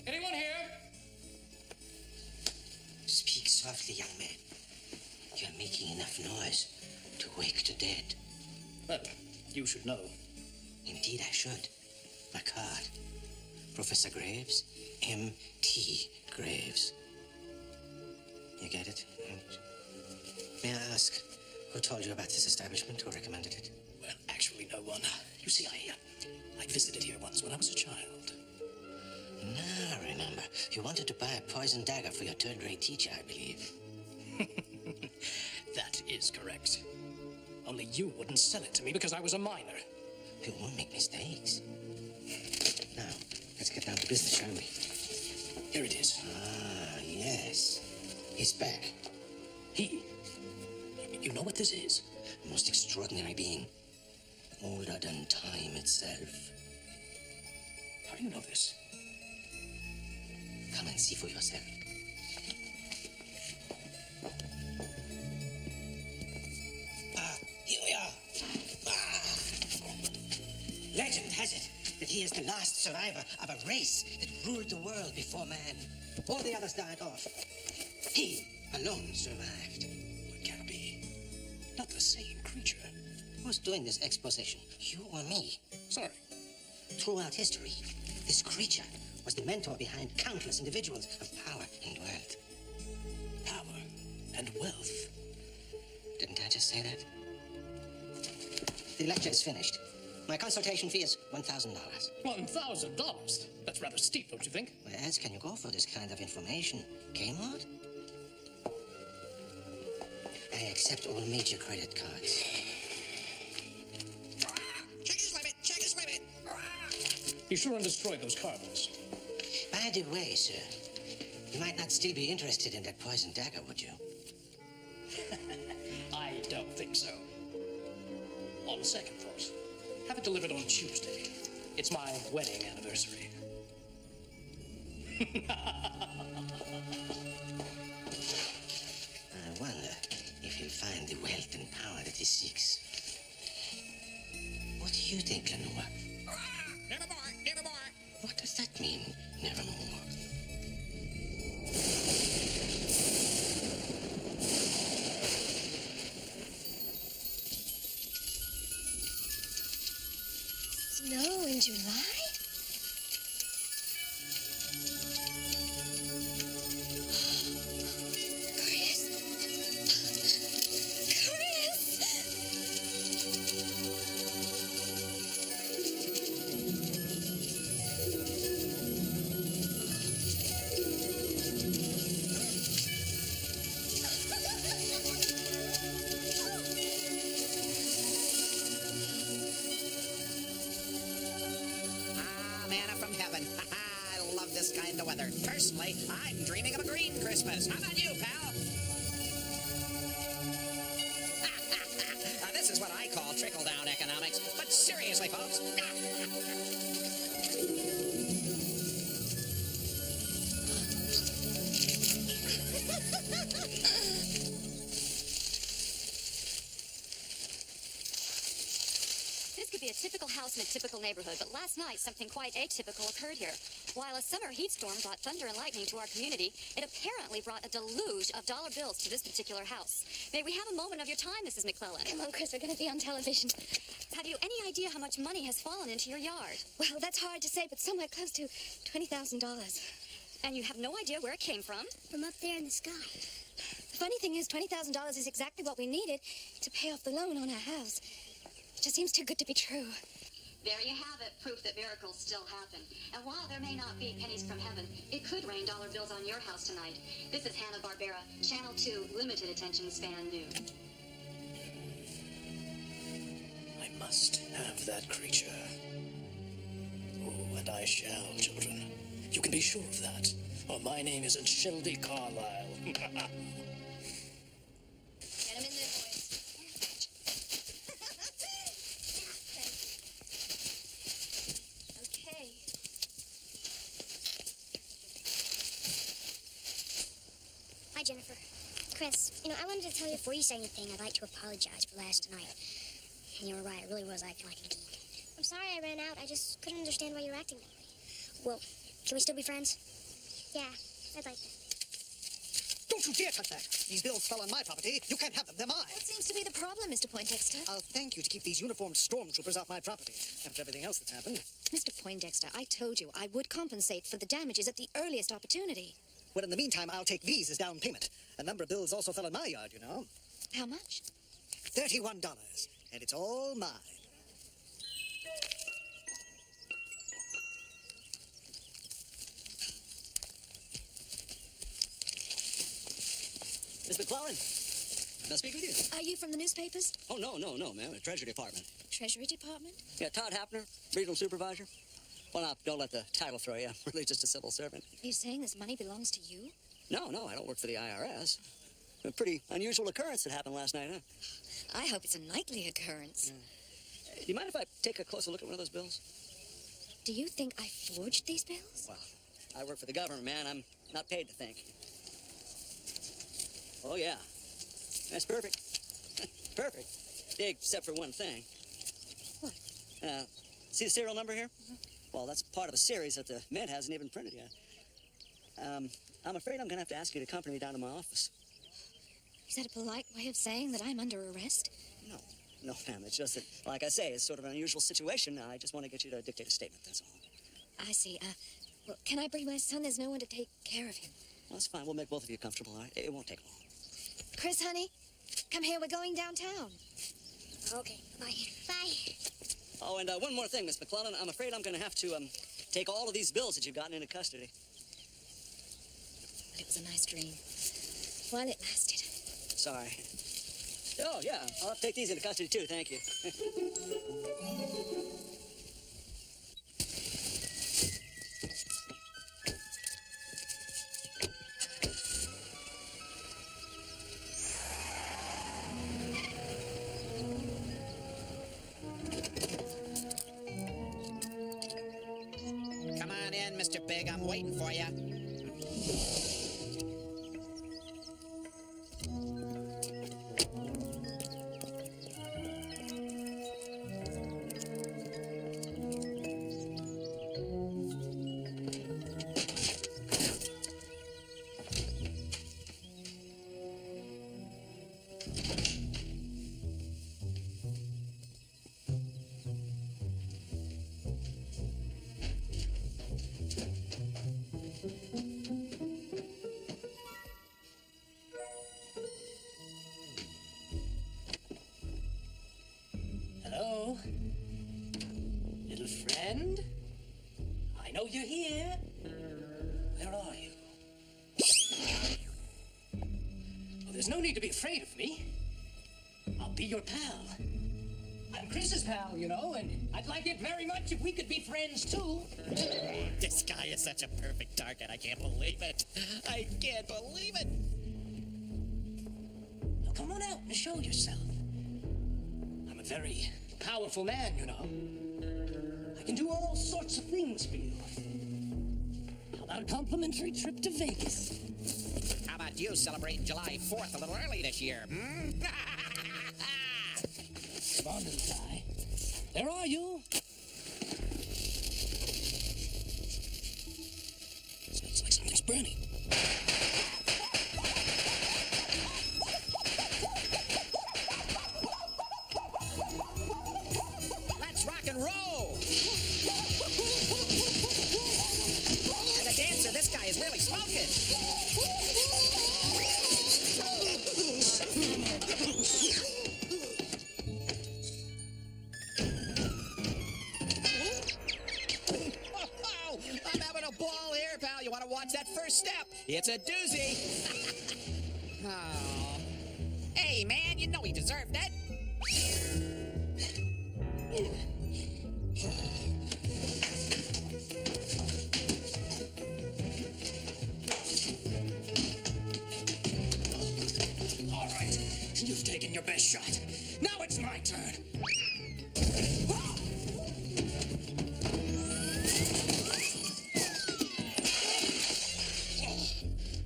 Anyone here? Speak softly, young man. You're making enough noise to wake the dead. Well, you should know. Indeed, I should. My card. Professor Graves, M.T. Graves. You get it? May I ask, who told you about this establishment? Who recommended it? Well, actually, no one. You see, I visited here once when I was a child. Now I remember. You wanted to buy a poison dagger for your third-grade teacher, I believe. That is correct. Only you wouldn't sell it to me because I was a minor. You won't make mistakes. Now, let's get down to business, shall we? Here it is. Ah, yes. He's back. He? You know what this is? The most extraordinary being. Older than time itself. How do you know this? Come and see for yourself. Here we are. Legend has it that he is the last survivor of a race that ruled the world before man. All the others died off. He alone survived. It can't be. Not the same creature. Who's doing this exposition? You or me? Sorry. Throughout history, this creature was the mentor behind countless individuals of power and wealth. Power and wealth. Didn't I just say that? The lecture is finished. My consultation fee is $1,000. $1,000? That's rather steep, don't you think? Where else can you go for this kind of information? Kmart? I accept all major credit cards. Check his limit! Check his limit! Be sure and destroy those carbons. By the way, sir, you might not still be interested in that poison dagger, would you? I don't think so. On second thought, have it delivered on Tuesday. It's my wedding anniversary. I wonder if he'll find the wealth and power that he seeks. What do you think, Lenore? Nevermore, nevermore. What does that mean, nevermore? Snow in July? Chris! Manna from heaven. I love this kind of weather. Personally, I'm dreaming of a green Christmas. How about you, pal? This is what I call trickle-down economics. But seriously, folks. This could be a typical house in a typical neighborhood, but last night something quite atypical occurred here. While a summer heat storm brought thunder and lightning to our community, it apparently brought a deluge of dollar bills to this particular house. May we have a moment of your time, Mrs. McClellan? Come on, Chris, we're going to be on television. Have you any idea how much money has fallen into your yard? Well, that's hard to say, but somewhere close to $20,000. And you have no idea where it came from? From up there in the sky. The funny thing is, $20,000 is exactly what we needed to pay off the loan on our house. It just seems too good to be true. There you have it, proof that miracles still happen. And while there may not be pennies from heaven, it could rain dollar bills on your house tonight. This is Hanna-Barbera, Channel 2, limited attention span news. I must have that creature. Oh, and I shall, children. You can be sure of that. Or my name isn't Shelby Carlisle. Get him in there, boys. Okay. Hi, Jennifer. Chris, I wanted to tell you before you say anything, I'd like to apologize for last night. And you were right, I really was acting like a geek. I'm sorry I ran out. I just couldn't understand why you were acting that way. Well, can we still be friends? Yeah, I'd like that. Don't you dare touch that. These bills fell on my property. You can't have them. They're mine. What seems to be the problem, Mr. Poindexter? I'll thank you to keep these uniformed stormtroopers off my property. After everything else that's happened. Mr. Poindexter, I told you I would compensate for the damages at the earliest opportunity. Well, in the meantime, I'll take these as down payment. A number of bills also fell in my yard, How much? $31. And it's all mine. Miss McClellan, may I speak with you? Are you from the newspapers? Oh, no, ma'am. The Treasury Department. Treasury Department? Yeah, Todd Hapner, regional supervisor. Well, now, don't let the title throw you. I'm really just a civil servant. Are you saying this money belongs to you? No, I don't work for the IRS. A pretty unusual occurrence that happened last night, huh? I hope it's a nightly occurrence. Do you mind if I take a closer look at one of those bills? Do you think I forged these bills? Well, I work for the government, man. I'm not paid to think. Oh, yeah. That's perfect. Perfect. Except for one thing. What? See the serial number here? Well, that's part of a series that the Mint hasn't even printed yet. I'm afraid I'm going to have to ask you to accompany me down to my office. Is that a polite way of saying that I'm under arrest? No, ma'am. It's just that, like I say, it's sort of an unusual situation. I just want to get you to dictate a statement, that's all. I see. Well, can I bring my son? There's no one to take care of him. Well, that's fine. We'll make both of you comfortable, all right? It won't take long. Chris, honey, come here. We're going downtown. Okay, bye. Bye. Oh, and one more thing, Miss McClellan. I'm afraid I'm going to have to take all of these bills that you've gotten into custody. But it was a nice dream. While it lasted. Sorry. Oh, yeah. I'll have to take these into custody, too. Thank you. Come on in, Mr. Big. I'm waiting for you. there's no need to be afraid of me. I'll be your pal. I'm Chris's pal, you know, and I'd like it very much if we could be friends, too. This guy is such a perfect target. I can't believe it. I can't believe it. Now, come on out and show yourself. I'm a very powerful man, you know. I can do all sorts of things for you. How about a complimentary trip to Vegas? How about you celebrating July 4th a little early this year, hmm? Come on, little guy. There are you. Smells like something's burning. Let's rock and roll. As a dancer, this guy is really smoking. I'm having a ball here, pal. You want to watch that first step? It's a doozy. Oh. Hey, man, you know he deserved that. All right, you've taken your best shot. Now it's my turn.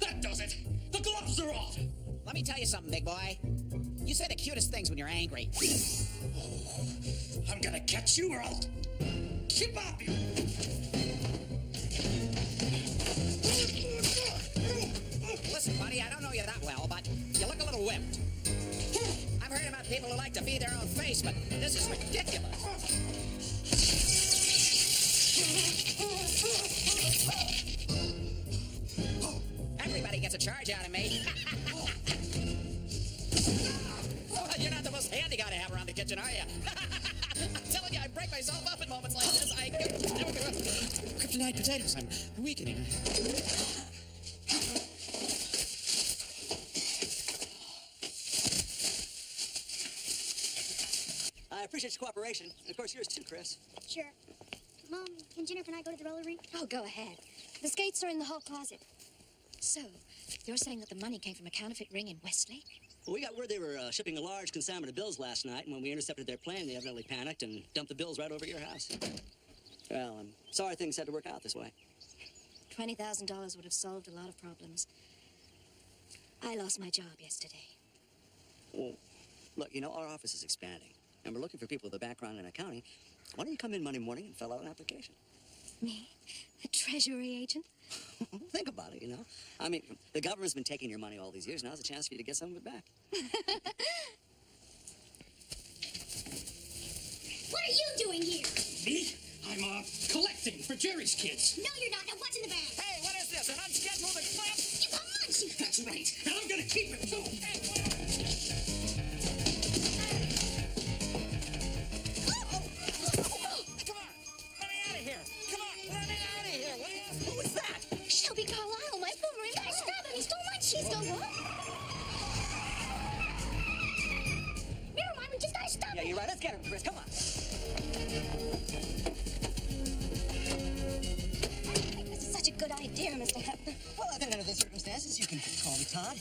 That does it. The gloves are off. Let me tell you something, big boy. You say the cutest things when you're angry. I'm gonna catch you or I'll chip off you. Listen, buddy, I don't know you that well, but you look a little whipped. I've heard about people who like to feed their own face, but this is ridiculous. Everybody gets a charge out of me. Well, you're not the most handy guy to have around the kitchen, are you? I'm telling you, I break myself up in moments like this. Kryptonite potatoes, I'm weakening. I appreciate your cooperation. And of course, yours too, Chris. Sure. Mom, can Jennifer and I go to the roller rink? Oh, go ahead. The skates are in the hall closet. So, you're saying that the money came from a counterfeit ring in Westlake? Well, we got word they were shipping a large consignment of bills last night, and when we intercepted their plane, they evidently panicked and dumped the bills right over your house. Well, I'm sorry things had to work out this way. $20,000 would have solved a lot of problems. I lost my job yesterday. Well, look, you know, our office is expanding, and we're looking for people with a background in accounting. Why don't you come in Monday morning and fill out an application? Me? A treasury agent? Think about it, you know. I mean, the government's been taking your money all these years. Now's a chance for you to get some of it back. What are you doing here? Me? I'm collecting for Jerry's kids. No, you're not. Now, what's in the bag? Hey, what is this, an unscheduled express? You got Munchie. That's right. And I'm gonna keep it, too. Come on, let me out of here. Come on, let me out of here, will you? Who was that? Shelby Carlisle, my former guy. Stop him. He stole Munchie's. No what? Never mind. We just gotta stop Yeah, him. you're right. Let's get him, Chris. Come on. This is such a good idea, Mr. Hepburn. Well, I think under the circumstances, you can call me Todd.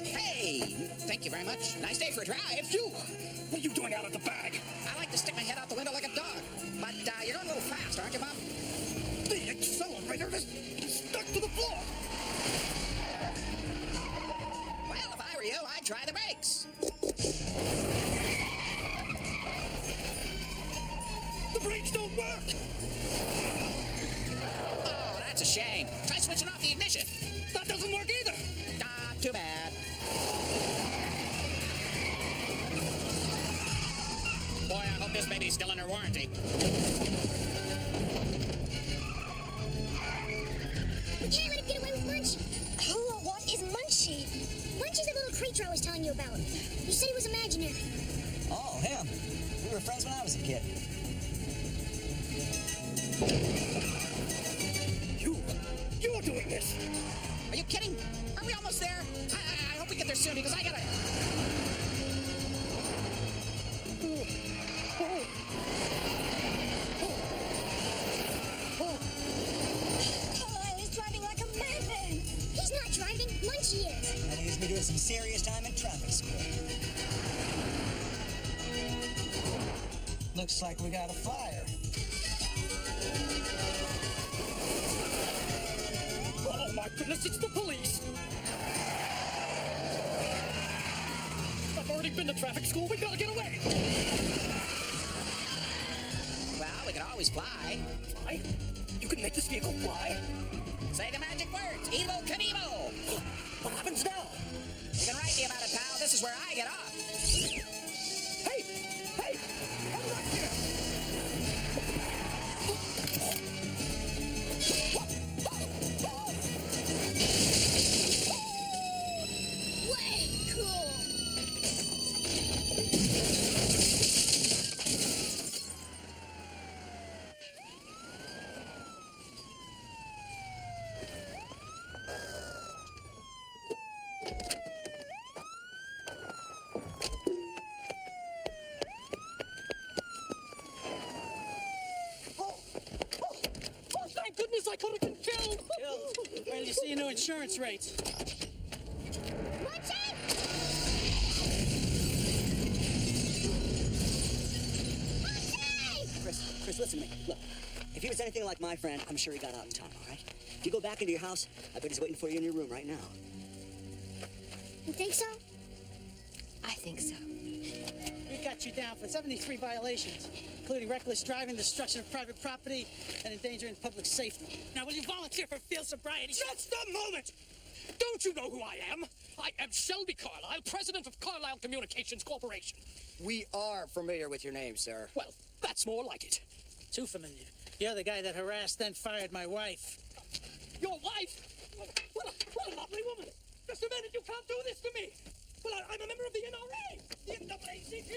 Hey, thank you very much. Nice day for a drive. You! What are you doing out of the bag? I like to stick my head out the window like a dog. But you're going a little fast, aren't you, Bob? The accelerator is stuck to the floor. Well, if I were you, I'd try the brakes. The brakes don't work. Oh, that's a shame. Try switching off the ignition. That doesn't work either. Too bad. Boy, I hope this baby's still under warranty. We can't let him get away with Munchie. Who or what is Munchie? Munchie's a little creature I was telling you about. You said he was imaginary. Oh, him. We were friends when I was a kid. You're doing this! Are you kidding? Are we almost there? I hope we get there soon because I gotta... Carlisle is driving like a madman. He's not driving. Munchie is. And he's been doing some serious time in traffic school. Looks like we got a fire. Oh my goodness, it's the police! I've already been to traffic school. We gotta get away! Well, we can always fly. Fly? You can make this vehicle fly? Say the magic words. Evel Knievel. What happens now? You can write me about it, pal. This is where I get off. Hey! Hey! Come back here! Way cool. Oh, thank goodness I could have been killed! Well, you see your new insurance rates. Chris, listen to me. Look, if he was anything like my friend, I'm sure he got out in time, all right? If you go back into your house, I bet he's waiting for you in your room right now. You think so? I think so. We got you down for 73 violations, including reckless driving, destruction of private property, and endangering public safety. Now, will you volunteer for field sobriety? Just a moment! Don't you know who I am? I am Shelby Carlisle, president of Carlisle Communications Corporation. We are familiar with your name, sir. Well, that's more like it. Too familiar. You're the guy that harassed, then fired my wife. Your wife? What a lovely woman. Just a minute, you can't do this to me. Well, I'm a member of the NRA, the NAACP.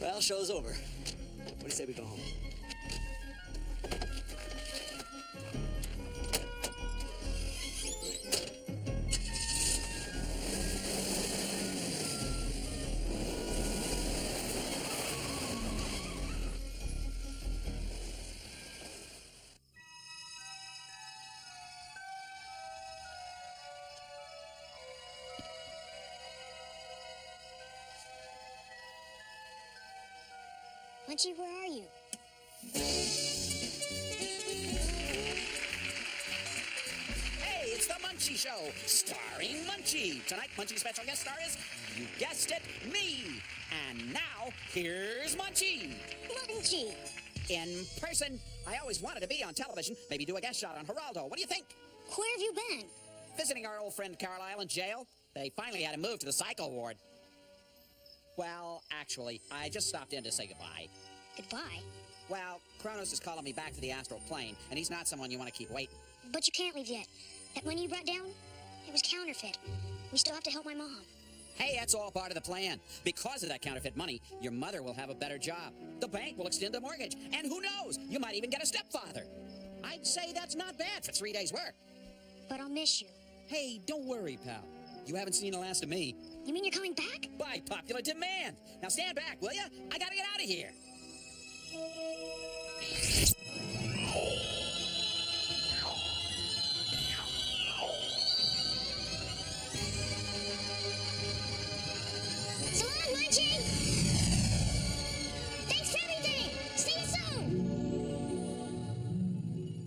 Well, show's over. What do you say we go home? Munchie, where are you? Hey, it's the Munchie Show, starring Munchie. Tonight, Munchie's special guest star is, you guessed it, me. And now, here's Munchie. Munchie. In person. I always wanted to be on television, maybe do a guest shot on Geraldo. What do you think? Where have you been? Visiting our old friend Carlisle in jail. They finally had him moved to the psycho ward. Well, actually, I just stopped in to say goodbye. Goodbye? Well, Kronos is calling me back to the astral plane, and he's not someone you want to keep waiting. But you can't leave yet. That money you brought down, it was counterfeit. We still have to help my mom. Hey, that's all part of the plan. Because of that counterfeit money, your mother will have a better job. The bank will extend the mortgage. And who knows, you might even get a stepfather. I'd say that's not bad for 3 days' work. But I'll miss you. Hey, don't worry, pal. You haven't seen the last of me. You mean you're coming back? By popular demand. Now stand back, will ya? I gotta get out of here. So long, Munchie! Thanks for everything! See you soon!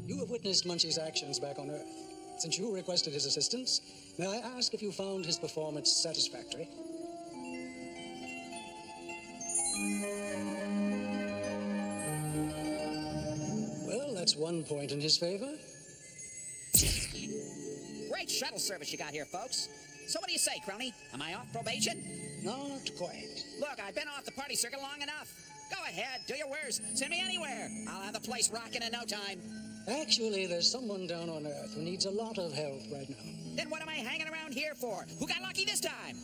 You have witnessed Munchie's actions back on Earth. Since you requested his assistance, may I ask if you found his performance satisfactory? Well, that's one point in his favor. Great shuttle service you got here, folks. So what do you say, Crony? Am I off probation? Not quite. Look, I've been off the party circuit long enough. Go ahead, do your worst. Send me anywhere. I'll have the place rocking in no time. Actually, there's someone down on Earth who needs a lot of help right now. Then what am I hanging around here for? Who got lucky this time?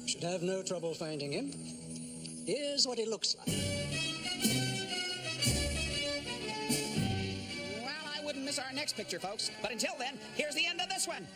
Should have no trouble finding him. Here's what he looks like. Well, I wouldn't miss our next picture, folks. But until then, here's the end of this one.